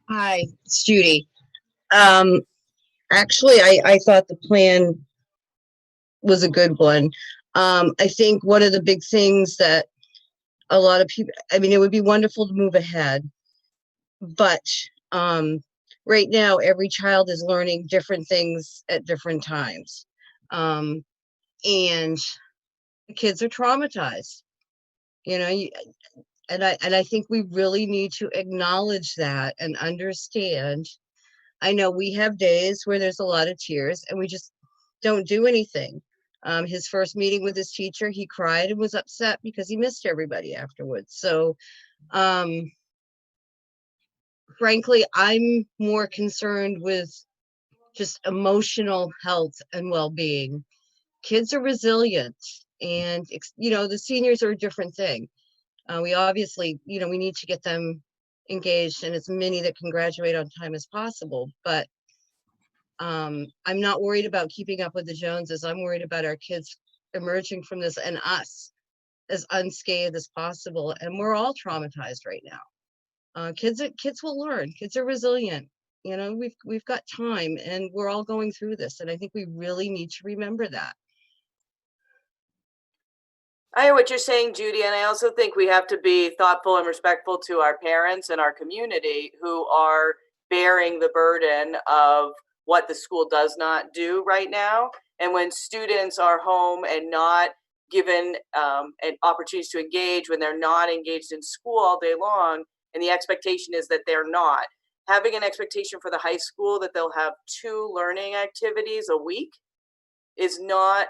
Hi, it's Judy. Actually, I thought the plan was a good one. I think one of the big things that a lot of people, I mean, it would be wonderful to move ahead, but right now, every child is learning different things at different times. And the kids are traumatized, you know, and I think we really need to acknowledge that and understand. I know we have days where there's a lot of tears and we just don't do anything. His first meeting with his teacher, he cried and was upset because he missed everybody afterwards. So, frankly, I'm more concerned with just emotional health and well-being. Kids are resilient, and you know, the seniors are a different thing. We obviously, you know, we need to get them engaged and as many that can graduate on time as possible, but I'm not worried about keeping up with the Joneses. I'm worried about our kids emerging from this and us as unscathed as possible. And we're all traumatized right now. Kids will learn. Kids are resilient. You know, we've got time, and we're all going through this. And I think we really need to remember that. I hear what you're saying, Judy, and I also think we have to be thoughtful and respectful to our parents and our community who are bearing the burden of what the school does not do right now. And when students are home and not given an opportunities to engage, when they're not engaged in school all day long, and the expectation is that they're not, having an expectation for the high school that they'll have 2 learning activities a week is not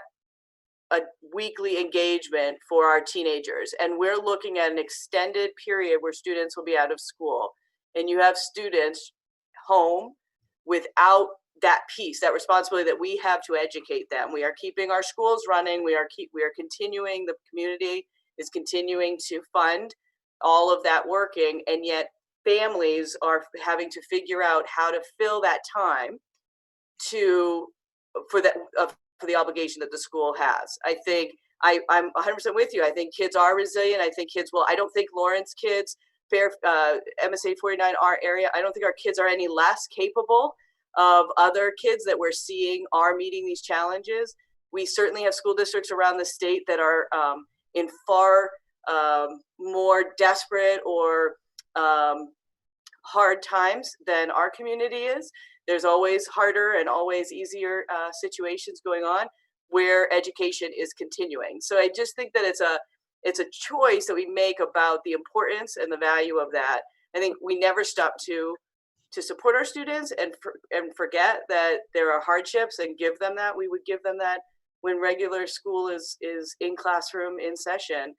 a weekly engagement for our teenagers. And we're looking at an extended period where students will be out of school, and you have students home without that piece, that responsibility that we have to educate them. We are keeping our schools running. We are continuing, the community is continuing to fund all of that working, and yet families are having to figure out how to fill that time for the obligation that the school has. I think I'm 100% with you. I think kids are resilient. I think kids will. I don't think Lawrence kids, MSA 49, our area, I don't think our kids are any less capable of other kids that we're seeing are meeting these challenges. We certainly have school districts around the state that are in far more desperate or hard times than our community is. There's always harder and always easier situations going on where education is continuing. So I just think that it's a choice that we make about the importance and the value of that. I think we never stop to support our students and forget that there are hardships and give them that. We would give them that when regular school is in classroom, in session.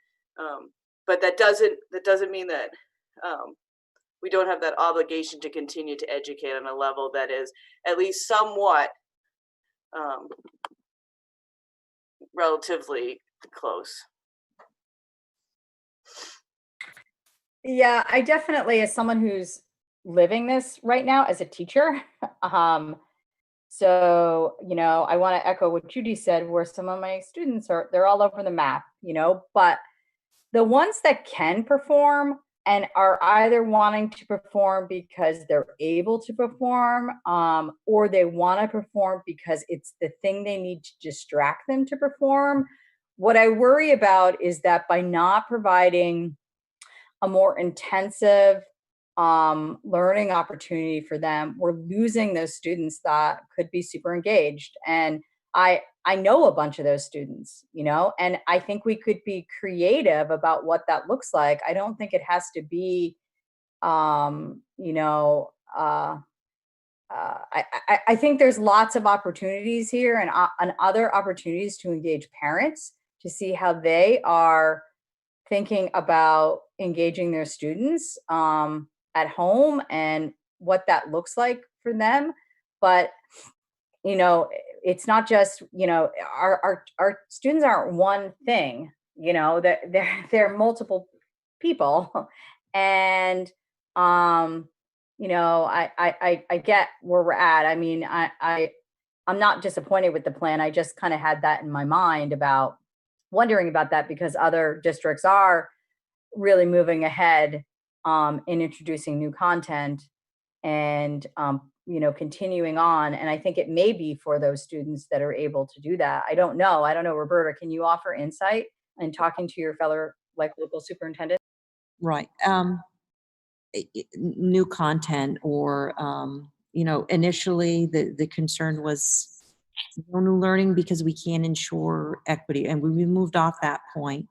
But that doesn't mean that we don't have that obligation to continue to educate on a level that is at least somewhat relatively close. Yeah, I definitely, as someone who's living this right now as a teacher, so, you know, I want to echo what Judy said, where some of my students they're all over the map, you know, but the ones that can perform and are either wanting to perform because they're able to perform, or they want to perform because it's the thing they need to distract them to perform. What I worry about is that by not providing a more intensive learning opportunity for them, we're losing those students that could be super engaged. And I I know a bunch of those students, you know, and I think we could be creative about what that looks like. I don't think it has to be, you know, I think there's lots of opportunities here and other opportunities to engage parents to see how they are thinking about engaging their students at home and what that looks like for them. But, you know, it's not just, you know, our students aren't one thing, you know, they're multiple people. And, you know, I get where we're at. I mean, I'm not disappointed with the plan. I just kind of had that in my mind about wondering about that because other districts are really moving ahead in introducing new content and you know, continuing on. And I think it may be for those students that are able to do that. I don't know. Roberta, can you offer insight in talking to your fellow like local superintendent? Right. New content or, you know, initially the concern was no new learning because we can't ensure equity. And we moved off that point.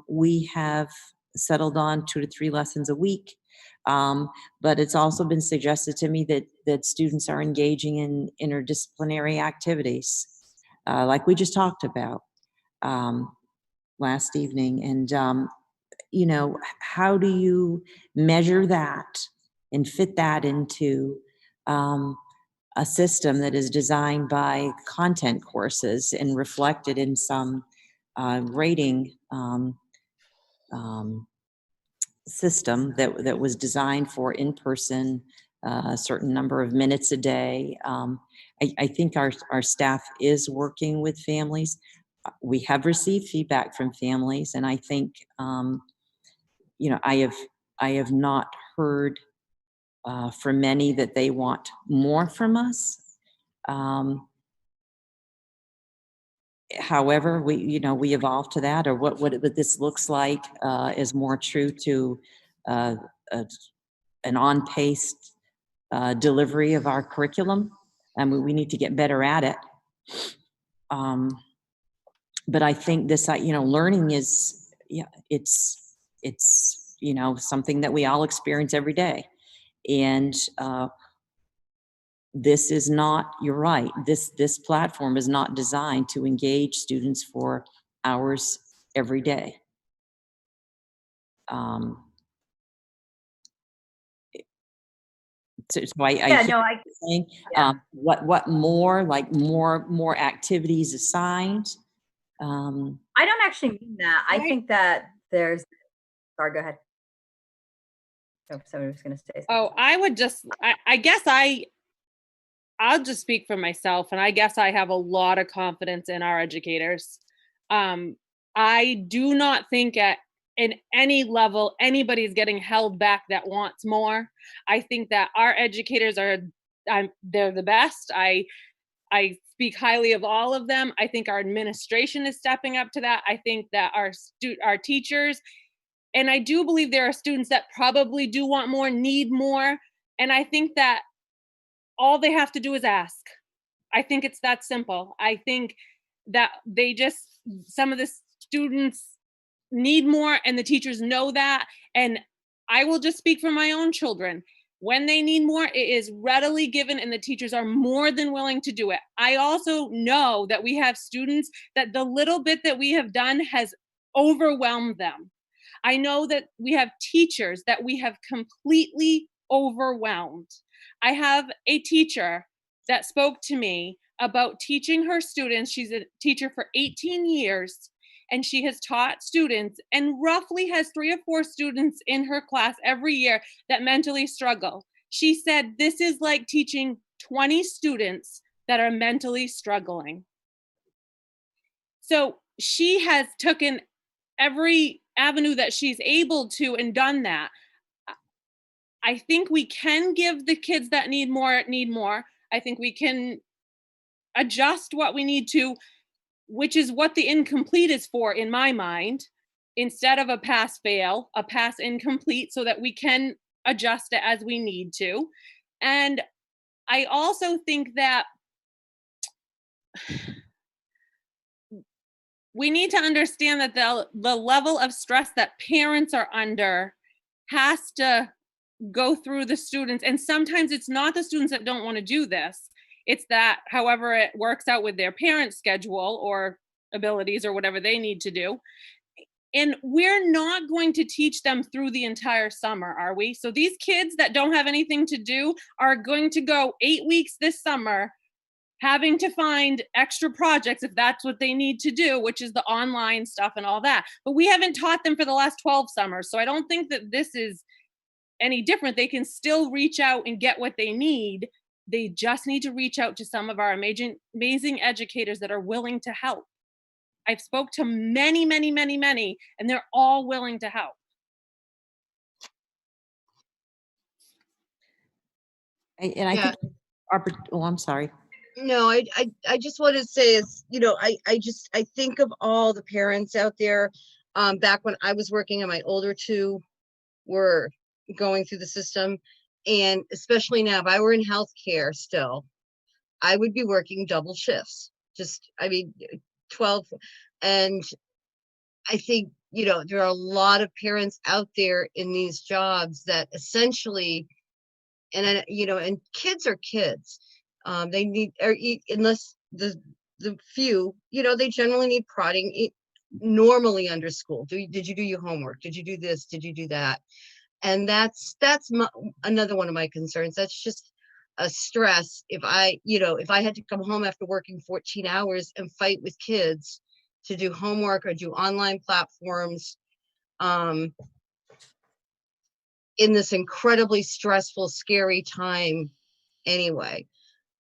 We have settled on 2 to 3 lessons a week. But it's also been suggested to me that students are engaging in interdisciplinary activities, like we just talked about last evening. And, you know, how do you measure that and fit that into a system that is designed by content courses and reflected in some rating system that was designed for in-person, a certain number of minutes a day. I think our staff is working with families. We have received feedback from families, and I think, you know, I have not heard from many that they want more from us. However, we evolve to that, or what this looks like is more true to uh, an on-paced delivery of our curriculum, and we need to get better at it. But I think this, learning is, it's something that we all experience every day, and this is not. You're right. This platform is not designed to engage students for hours every day. So I hear saying, what more, like more activities assigned. I don't actually mean that. I think that there's, sorry, go ahead. Oh, somebody was going to say something. Oh, I would just, I guess I'll just speak for myself, and I guess I have a lot of confidence in our educators. I do not think in any level anybody's getting held back that wants more. I think that our educators they're the best. I speak highly of all of them. I think our administration is stepping up to that. I think that our teachers, and I do believe there are students that probably do want more, need more, and I think that all they have to do is ask. I think it's that simple. I think that some of the students need more, and the teachers know that. And I will just speak for my own children. When they need more, it is readily given, and the teachers are more than willing to do it. I also know that we have students that the little bit that we have done has overwhelmed them. I know that we have teachers that we have completely overwhelmed. I have a teacher that spoke to me about teaching her students. She's a teacher for 18 years, and she has taught students and roughly has 3 or 4 students in her class every year that mentally struggle. She said, this is like teaching 20 students that are mentally struggling. So she has taken every avenue that she's able to and done that. I think we can give the kids that need more. I think we can adjust what we need to, which is what the incomplete is for in my mind, instead of a pass fail, a pass incomplete, so that we can adjust it as we need to. And I also think that we need to understand that the level of stress that parents are under has to go through the students. And sometimes it's not the students that don't want to do this. It's that however it works out with their parent schedule or abilities or whatever they need to do. And we're not going to teach them through the entire summer, are we? So these kids that don't have anything to do are going to go 8 weeks this summer having to find extra projects if that's what they need to do, which is the online stuff and all that. But we haven't taught them for the last 12 summers. So I don't think that this is any different. They can still reach out and get what they need. They just need to reach out to some of our amazing educators that are willing to help. I've spoke to many, and they're all willing to help. And I think, oh, I'm sorry. No, I just want to say is, you know, I think of all the parents out there. Back when I was working and my older two were going through the system, and especially now, if I were in healthcare still, I would be working double shifts. Just, I mean, 12. And I think, you know, there are a lot of parents out there in these jobs that essentially, and you know, and kids are kids. They need, unless the few, you know, they generally need prodding normally under school. Did you do your homework? Did you do this? Did you do that? And that's another one of my concerns. That's just a stress. If I had to come home after working 14 hours and fight with kids to do homework or do online platforms, in this incredibly stressful, scary time anyway.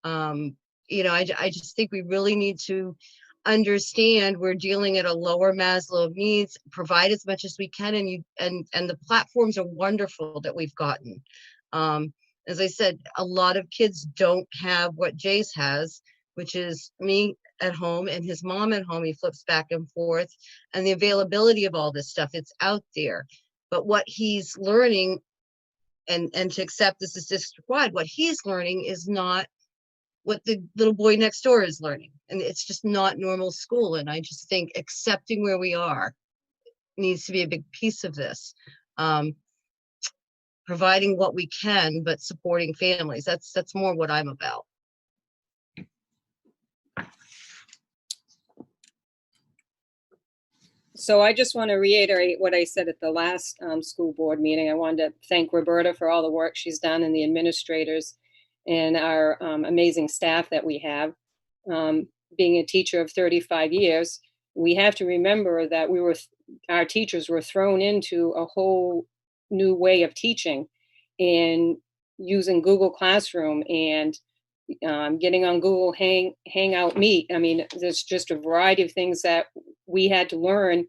You know, I just think we really need to understand we're dealing at a lower Maslow of needs, provide as much as we can, and the platforms are wonderful that we've gotten. As I said, a lot of kids don't have what Jace has, which is me at home and his mom at home. He flips back and forth, and the availability of all this stuff, it's out there. But what he's learning, and to accept this is district-wide, what he's learning is not what the little boy next door is learning. And it's just not normal school. And I just think accepting where we are needs to be a big piece of this. Providing what we can, but supporting families. That's more what I'm about. So I just want to reiterate what I said at the last school board meeting. I wanted to thank Roberta for all the work she's done and the administrators and our amazing staff that we have. Being a teacher of 35 years, we have to remember that our teachers were thrown into a whole new way of teaching and using Google Classroom and getting on Google Hangout Meet. I mean, there's just a variety of things that we had to learn,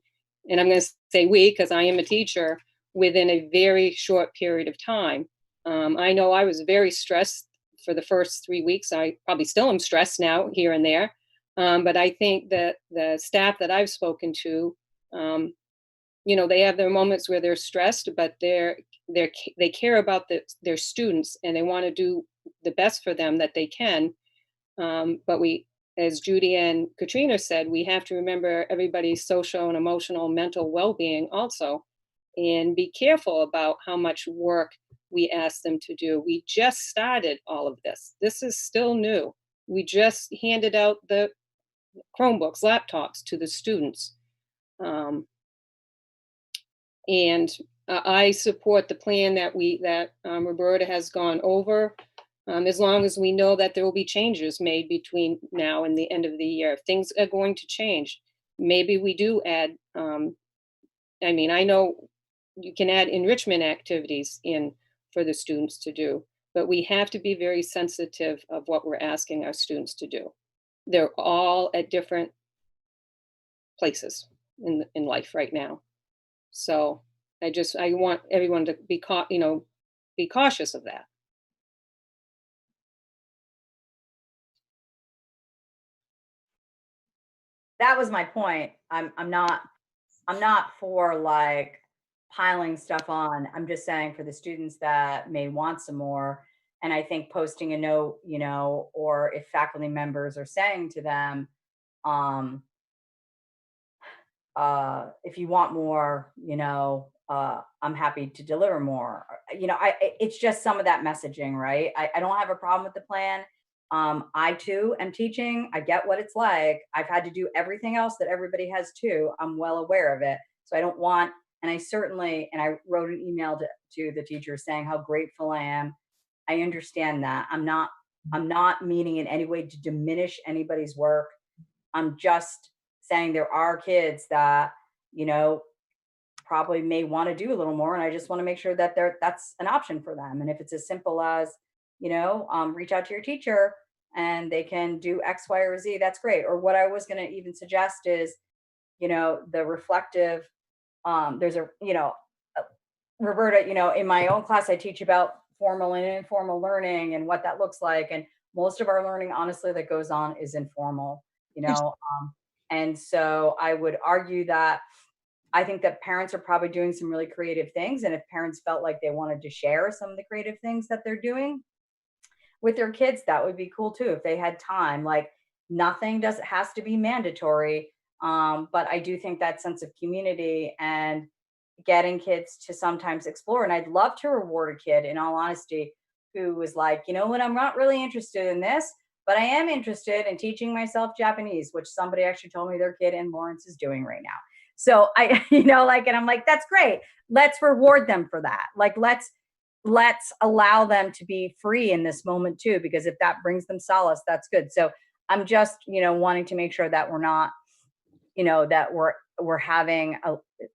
and I'm going to say we, because I am a teacher, within a very short period of time. I know I was very stressed for the first 3 weeks. I probably still am stressed now here and there. But I think that the staff that I've spoken to, you know, they have their moments where they're stressed, but they care about their students, and they want to do the best for them that they can. But we, as Judy and Katrina said, we have to remember everybody's social and emotional, mental well-being also, and be careful about how much work we ask them to do. We just started all of this. This is still new. We just handed out the Chromebooks, laptops to the students. And I support the plan that Roberta has gone over, as long as we know that there will be changes made between now and the end of the year. If things are going to change, maybe we do add, I mean, I know you can add enrichment activities in for the students to do, but we have to be very sensitive of what we're asking our students to do. They're all at different places in life right now. So I want everyone to be cautious of that. That was my point. I'm not for like piling stuff on. I'm just saying for the students that may want some more. And I think posting a note, you know, or if faculty members are saying to them, if you want more, I'm happy to deliver more. It's just some of that messaging, right? I don't have a problem with the plan. I too am teaching. I get what it's like. I've had to do everything else that everybody has too. I'm well aware of it. So I don't want, and I wrote an email to the teachers saying how grateful I am. I understand that. I'm not meaning in any way to diminish anybody's work. I'm just saying there are kids that, probably may want to do a little more. And I just want to make sure that that's an option for them. And if it's as simple as, reach out to your teacher and they can do X, Y, or Z, that's great. Or what I was going to even suggest is, the reflective, there's Roberta, in my own class, I teach about formal and informal learning and what that looks like. And most of our learning, honestly, that goes on is informal, and so I would argue that I think that parents are probably doing some really creative things. And if parents felt like they wanted to share some of the creative things that they're doing with their kids, that would be cool too. If they had time, like nothing has to be mandatory. But I do think that sense of community and getting kids to sometimes explore. And I'd love to reward a kid, in all honesty, who was like, what, I'm not really interested in this, but I am interested in teaching myself Japanese, which somebody actually told me their kid in Lawrence is doing right now. So I, and I'm like, that's great. Let's reward them for that. Like, let's allow them to be free in this moment too, because if that brings them solace, that's good. So I'm just, wanting to make sure that we're not, that we're having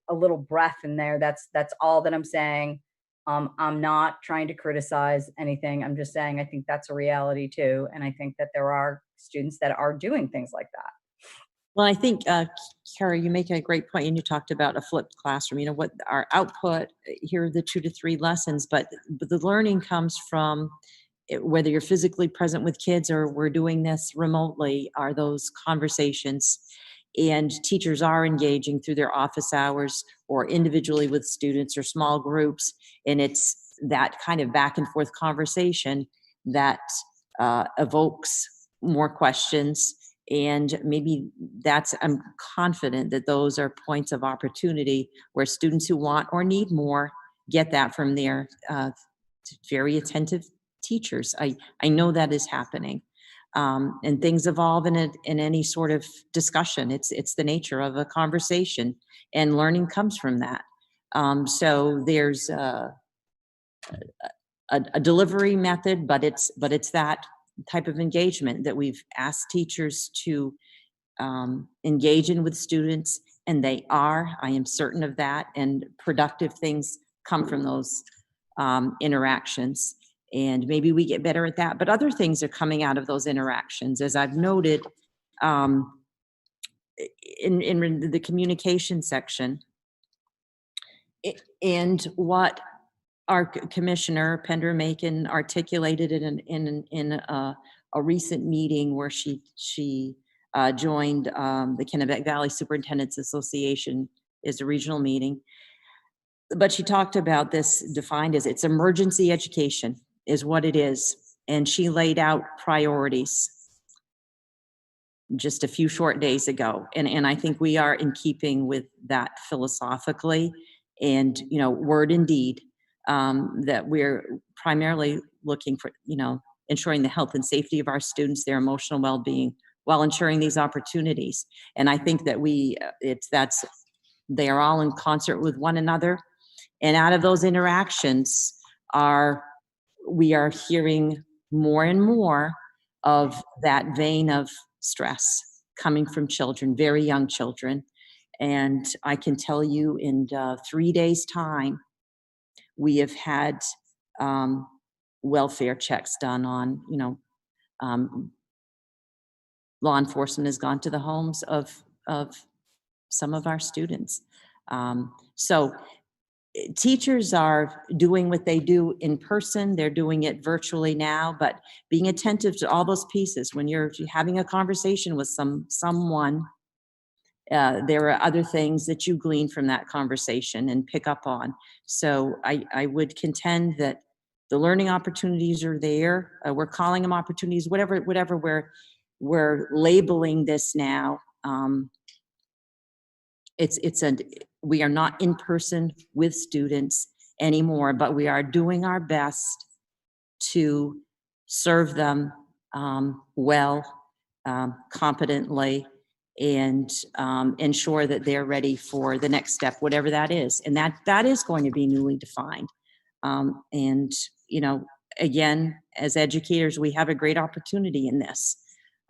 a little breath in there. That's all that I'm saying. I'm not trying to criticize anything. I'm just saying, I think that's a reality too. And I think that there are students that are doing things like that. Well, I think, Carrie, you make a great point, and you talked about a flipped classroom. What our output, here are the 2 to 3 lessons, but the learning comes from whether you're physically present with kids or we're doing this remotely, are those conversations. And teachers are engaging through their office hours or individually with students or small groups. And it's that kind of back and forth conversation that evokes more questions. And maybe I'm confident that those are points of opportunity where students who want or need more get that from their very attentive teachers. I know that is happening. And things evolve in any sort of discussion. It's the nature of a conversation, and learning comes from that. So there's a delivery method, but it's that type of engagement that we've asked teachers to engage in with students, and they are. I am certain of that, and productive things come from those interactions. And maybe we get better at that, but other things are coming out of those interactions, as I've noted in the communication section. And what our Commissioner Pender-Macon articulated in a recent meeting where she joined the Kennebec Valley Superintendents Association, is a regional meeting. But she talked about this defined as it's emergency education is what it is. And she laid out priorities just a few short days ago. And I think we are in keeping with that philosophically and, word and deed, that we're primarily looking for, ensuring the health and safety of our students, their emotional well-being, while ensuring these opportunities. And I think that they are all in concert with one another. And out of those interactions we are hearing more and more of that vein of stress coming from children, very young children. And I can tell you in 3 days' time, we have had welfare checks done on, law enforcement has gone to the homes of some of our students. So teachers are doing what they do in person. They're doing it virtually now, but being attentive to all those pieces. When you're having a conversation with someone, there are other things that you glean from that conversation and pick up on. So I would contend that the learning opportunities are there. We're calling them opportunities, whatever we're labeling this now. we are not in person with students anymore, but we are doing our best to serve them well, competently, and ensure that they're ready for the next step, whatever that is. And that is going to be newly defined. And, you know, again, as educators, we have a great opportunity in this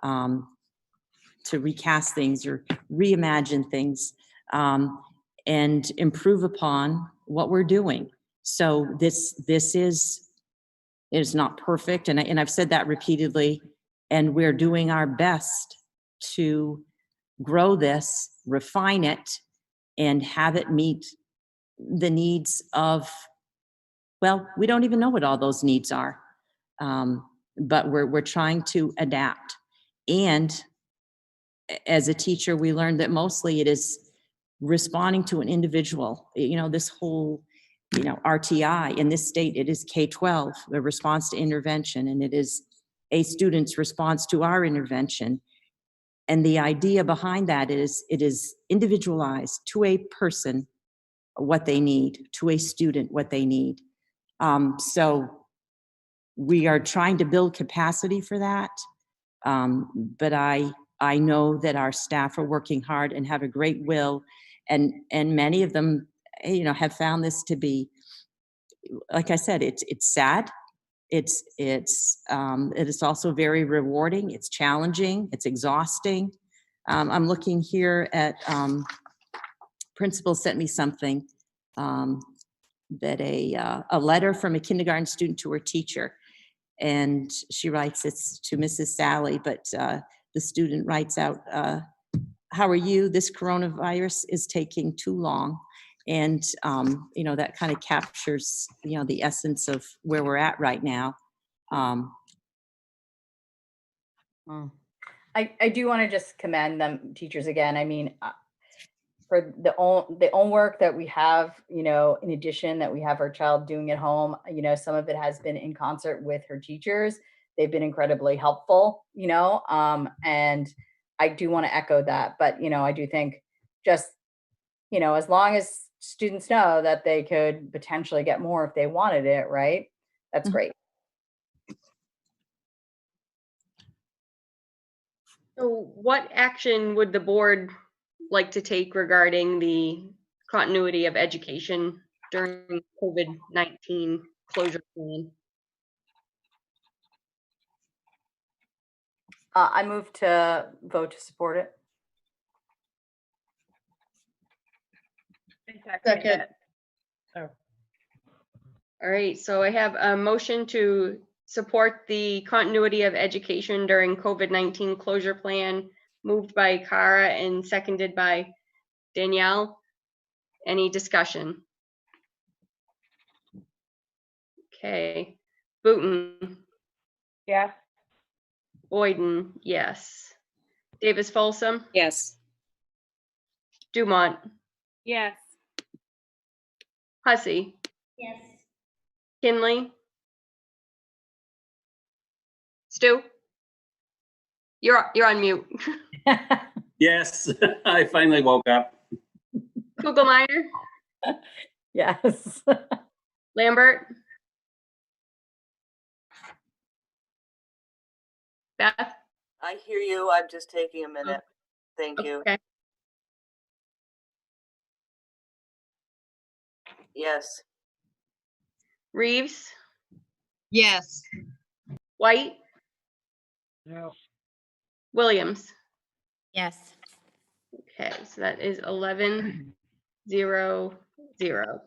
to recast things or reimagine things and improve upon what we're doing. So this is not perfect, and I've said that repeatedly, and we're doing our best to grow this, refine it, and have it meet the needs of, well, we don't even know what all those needs are, but we're trying to adapt. And as a teacher, we learned that mostly it is responding to an individual. You know, this whole, you know, RTI in this state, it is K-12, the response to intervention, and it is a student's response to our intervention. And the idea behind that is it is individualized to a person what they need, to a student what they need. So we are trying to build capacity for that. But I know that our staff are working hard and have a great will, and many of them, you know, have found this to be, like I said, it's sad. It is also very rewarding. It's challenging. It's exhausting. I'm looking here at principal sent me something that a letter from a kindergarten student to her teacher, and she writes, it's to Mrs. Sally, but the student writes out, "How are you? This coronavirus is taking too long." And, you know, that kind of captures, you know, the essence of where we're at right now. I do want to just commend them teachers again. I mean, for the own work that we have, you know, in addition that we have our child doing at home, you know, some of it has been in concert with her teachers. They've been incredibly helpful, you know, and I do want to echo that. But, you know, I do think just, you know, as long as students know that they could potentially get more if they wanted it, right? That's great. So what action would the board like to take regarding the continuity of education during COVID-19 closure plan? I move to vote to support it. Second. All right, so I have a motion to support the continuity of education during COVID-19 closure plan, moved by Cara and seconded by Danielle. Any discussion? Okay, Booton, Yes. Boyden, yes. Davis Folsom, Yes. Dumont, Yes. Hussey, Yes. Kinley, Stu, you're on mute. Yes, I finally woke up. Kugelmeyer, Yes. Lambert, Beth. I hear you. I'm just taking a minute. Thank you. Okay. Yes. Reeves, Yes. White, Yes. Williams. Yes. Okay, so that is 11, 0, 0.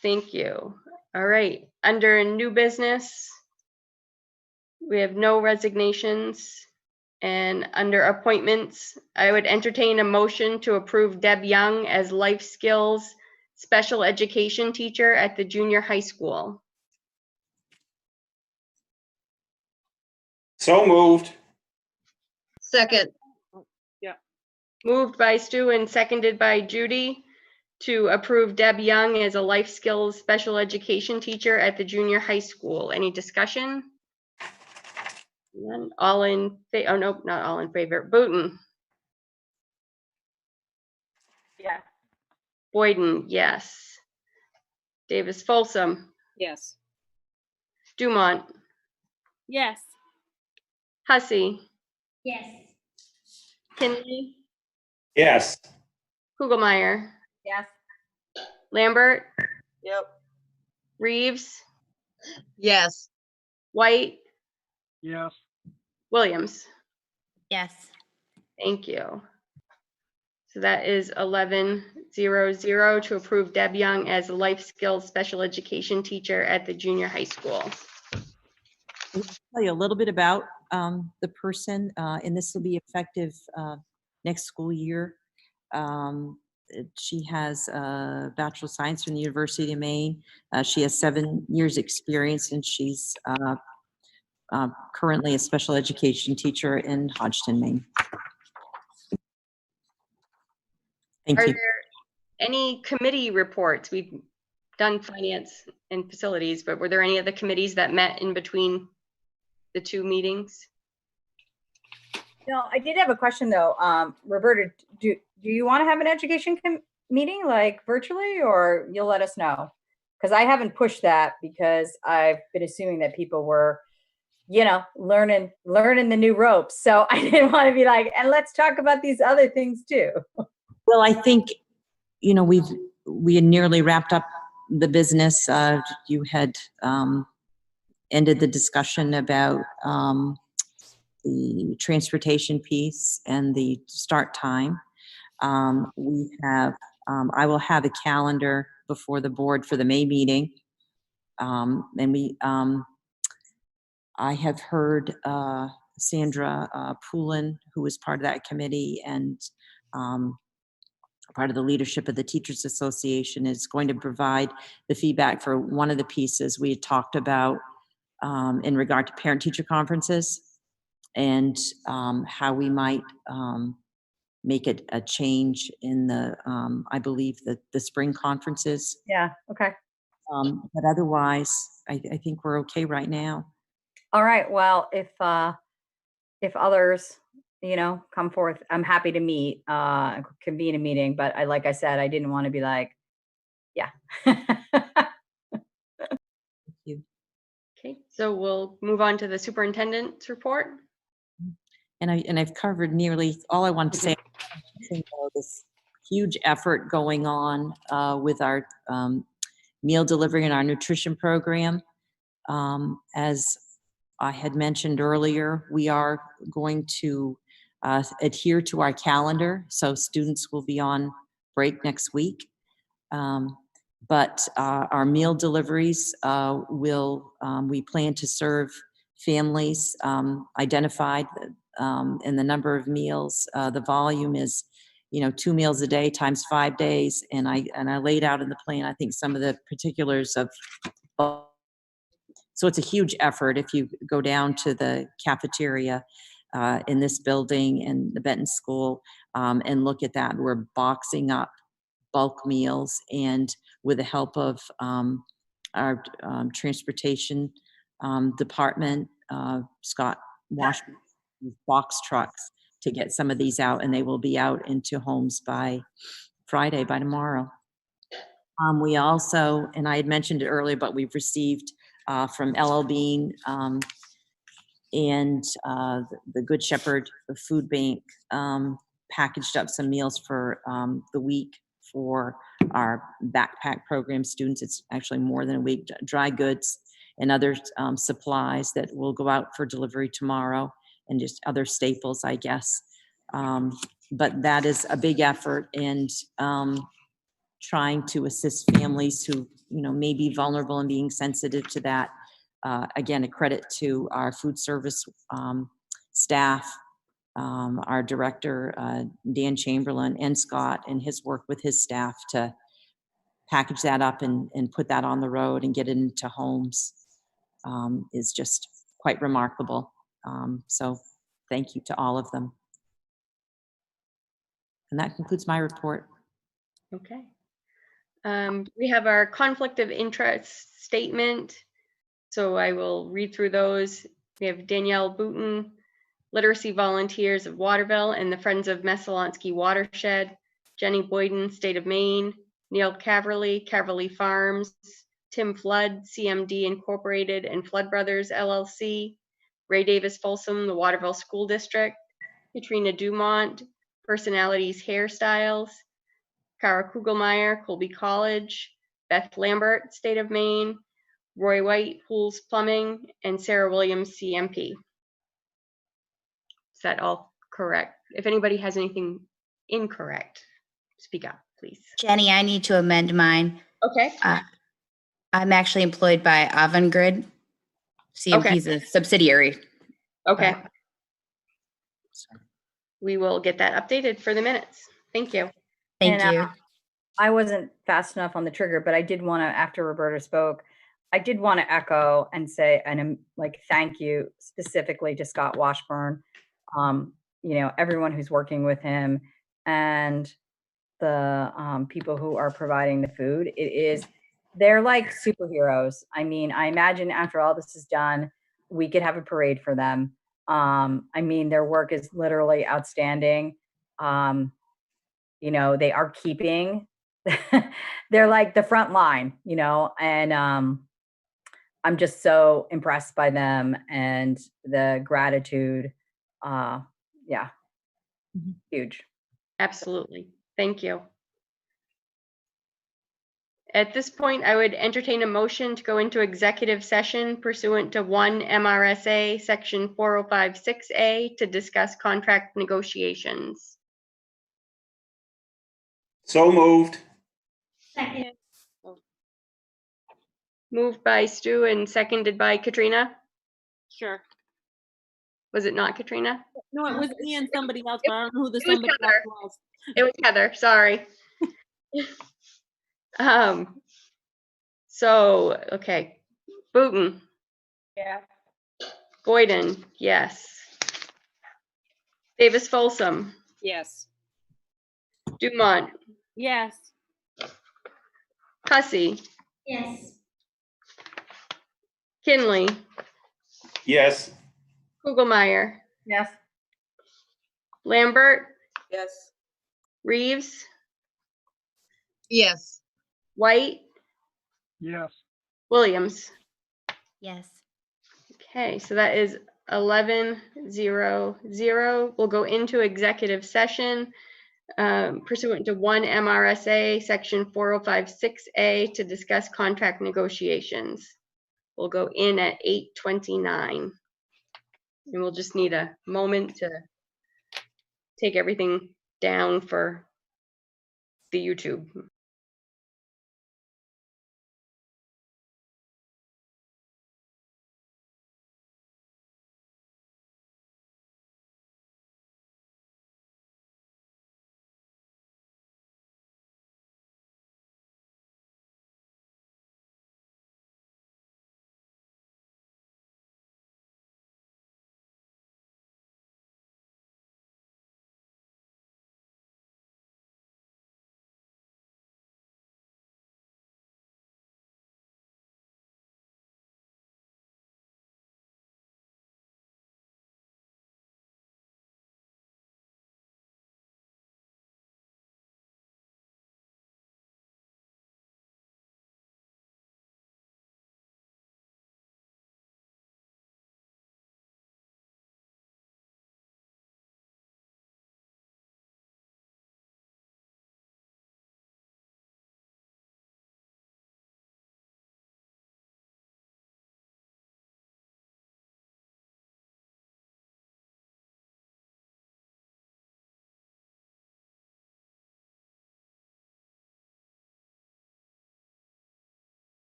Thank you. All right, under new business, we have no resignations. And under appointments, I would entertain a motion to approve Deb Young as life skills special education teacher at the junior high school. So moved. Second. Moved by Stu and seconded by Judy to approve Deb Young as a life skills special education teacher at the junior high school. Any discussion? None. All in favor? Oh, nope, not all in favor. Booton, Boyden, yes. Davis Folsom, Yes. Dumont, Yes. Hussey, Yes. Kinley, Yes. Kugelmeyer, Yes. Lambert, Yep. Reeves, Yes. White, Yes. Williams. Yes. Thank you. So that is 11-0-0 to approve Deb Young as a life skills special education teacher at the junior high school. Tell you a little bit about the person, and this will be effective next school year. She has a Bachelor of Science from the University of Maine. She has 7 years experience, and she's currently a special education teacher in Hodgson, Maine. Thank Are you. there any committee reports? We've done finance and facilities, but were there any other committees that met in between the 2 meetings? No, I did have a question though. Roberta, do you want to have an education meeting like virtually, or you'll let us know? Because I haven't pushed that because I've been assuming that people were, learning the new ropes. So I didn't want to be like, and let's talk about these other things too. Well, I think, we had nearly wrapped up the business. You had ended the discussion about the transportation piece and the start time. I will have a calendar before the board for the May meeting. I have heard Sandra Poulin, who was part of that committee and part of the leadership of the Teachers Association, is going to provide the feedback for one of the pieces we had talked about in regard to parent-teacher conferences and how we might make it a change in the, I believe, the spring conferences. Yeah. Okay. But otherwise, I think we're okay right now. All right. Well, if others, come forth, I'm happy to meet, convene a meeting. But like I said, I didn't want to be like, yeah. Thank you. Okay, so we'll move on to the superintendent's report. And I've covered nearly all I wanted to say. This huge effort going on with our meal delivery and our nutrition program. As I had mentioned earlier, we are going to adhere to our calendar, so students will be on break next week. But our meal deliveries we plan to serve families identified in the number of meals. The volume is, 2 meals a day times 5 days. And I laid out in the plan, I think, some of the particulars of. So it's a huge effort. If you go down to the cafeteria in this building and the Benton School and look at that, we're boxing up bulk meals, and with the help of our transportation department, Scott Washington, box trucks to get some of these out, and they will be out into homes by Friday, by tomorrow. We also, and I had mentioned it earlier, but we've received from LL Bean and the Good Shepherd Food Bank packaged up some meals for the week for our backpack program students. It's actually more than a week. Dry goods and other supplies that will go out for delivery tomorrow, and just other staples, I guess. But that is a big effort, and trying to assist families who may be vulnerable and being sensitive to that. Again, a credit to our food service staff, our director, Dan Chamberlain, and Scott, and his work with his staff to package that up and put that on the road and get it into homes is just quite remarkable. So thank you to all of them. And that concludes my report. Okay. We have our conflict of interest statement. So I will read through those. We have Danielle Booton, Literacy Volunteers of Waterville and the Friends of Messalonsky Watershed, Jenny Boyden, State of Maine, Neil Caverly, Caverly Farms, Tim Flood, CMD Incorporated and Flood Brothers LLC, Ray Davis Folsom, the Waterville School District, Katrina Dumont, Personalities Hairstyles, Kara Kugelmeyer, Colby College, Beth Lambert, State of Maine, Roy White, Pools Plumbing, and Sarah Williams, CMP. Is that all correct? If anybody has anything incorrect, speak up, please. Jenny, I need to amend mine. Okay. I'm actually employed by Avangrid. CMP is a subsidiary. Okay. But- We will get that updated for the minutes. Thank you. Thank And, you. I wasn't fast enough on the trigger, but I did want to, after Roberta spoke, I did want to echo and say, and like, thank you specifically to Scott Washburn, everyone who's working with him and the people who are providing the food. They're like superheroes. I mean, I imagine after all this is done, we could have a parade for them. Their work is literally outstanding. They are keeping, they're like the front line, and I'm just so impressed by them and the gratitude. Yeah, huge. Absolutely. Thank you. At this point, I would entertain a motion to go into executive session pursuant to 1 MRSA Section 4056A to discuss contract negotiations. So moved. Second. Moved by Stu and seconded by Katrina. Sure. Was it not Katrina? No, it was me and somebody else, but I don't know who the It was somebody Heather. else was. It was Heather, sorry. Okay. Booton, Yeah. Boyden, yes. Davis Folsom, Yes. Dumont, Yes. Hussey, Yes. Kinley, Yes. Kugelmeyer, Yes. Lambert, Yes. Reeves, Yes. White, Yes. Williams. Yes. Okay, so that is 11-0-0. We'll go into executive session pursuant to 1 MRSA Section 4056A to discuss contract negotiations. We'll go in at 8:29. And we'll just need a moment to take everything down for the YouTube.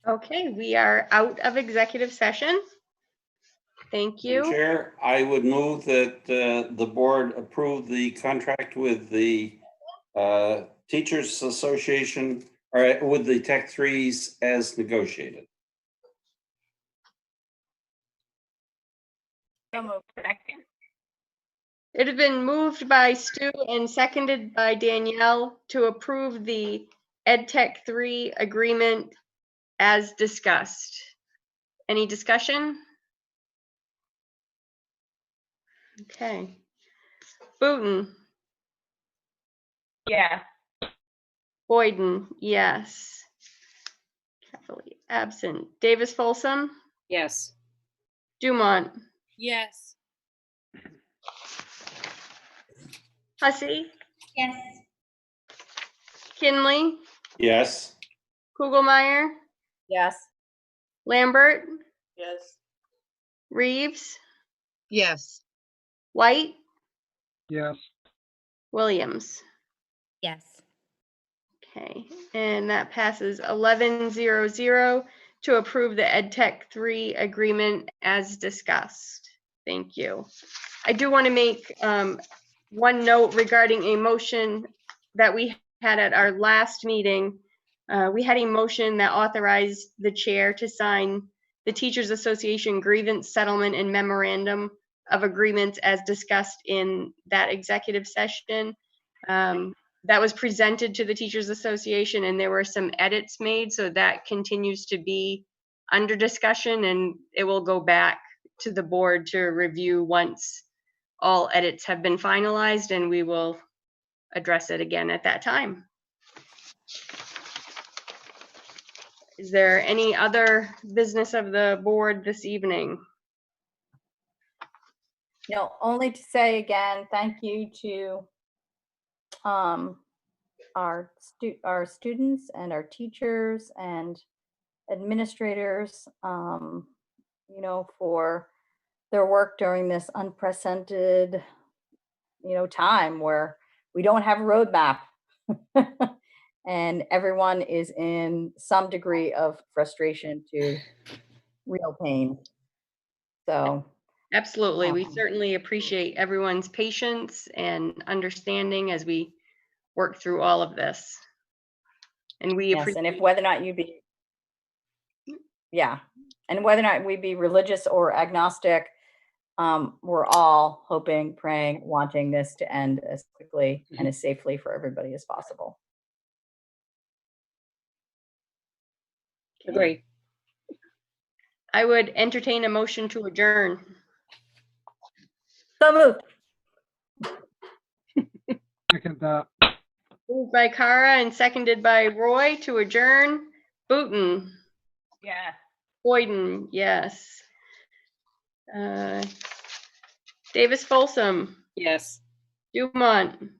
Okay, we are out of executive session. Thank you. Chair, I would move that the board approve the contract with the Teachers Association, or with the Tech Threes as negotiated. Second. It has been moved by Stu and seconded by Danielle to approve the EdTech 3 agreement as discussed. Any discussion? Okay. Booton, Yes. Boyden, yes. Carefully absent. Davis Folsom, Yes. Dumont, Yes. Hussey, Yes. Kinley, Yes. Kugelmeyer, Yes. Lambert, Yes. Reeves, Yes. White, Yes. Williams. Yes. Okay, and that passes 11-0-0 to approve the EdTech 3 agreement as discussed. Thank you. I do want to make one note regarding a motion that we had at our last meeting. We had a motion that authorized the chair to sign the Teachers Association grievance settlement and memorandum of agreements as discussed in that executive session. That was presented to the Teachers Association and there were some edits made, so that continues to be under discussion and it will go back to the board to review once all edits have been finalized, and we will address it again at that time. Is there any other business of the board this evening? No, only to say again, thank you to our students and our teachers and administrators, for their work during this unprecedented, time where we don't have a roadmap and everyone is in some degree of frustration to real pain. So Absolutely. We certainly appreciate everyone's patience and understanding as we work through all of this. And we yes, appreciate. and if whether or not you be, yeah, and whether or not we be religious or agnostic, we're all hoping, praying, wanting this to end as quickly and as safely for everybody as possible. Agree. I would entertain a motion to adjourn. So moved. Second that. Moved by Kara and seconded by Roy to adjourn. Booton, Yes. Boyden, yes. Davis Folsom, Yes. Dumont,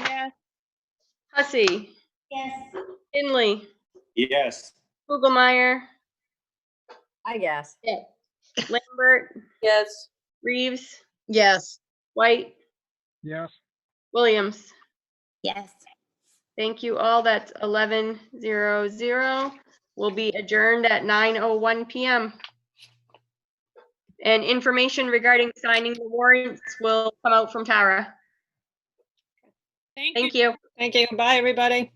Yes. Hussey, Yes. Finley, Yes. Kugelmeyer, I guess. Lambert, Yes. Reeves, Yes. White, Yes. Williams. Yes. Thank you all. That's 11-0-0. Will be adjourned at 9:01 p.m. And information regarding signing the warrants will come out from Tara. Thank you. Thank you. Thank you. Bye, everybody.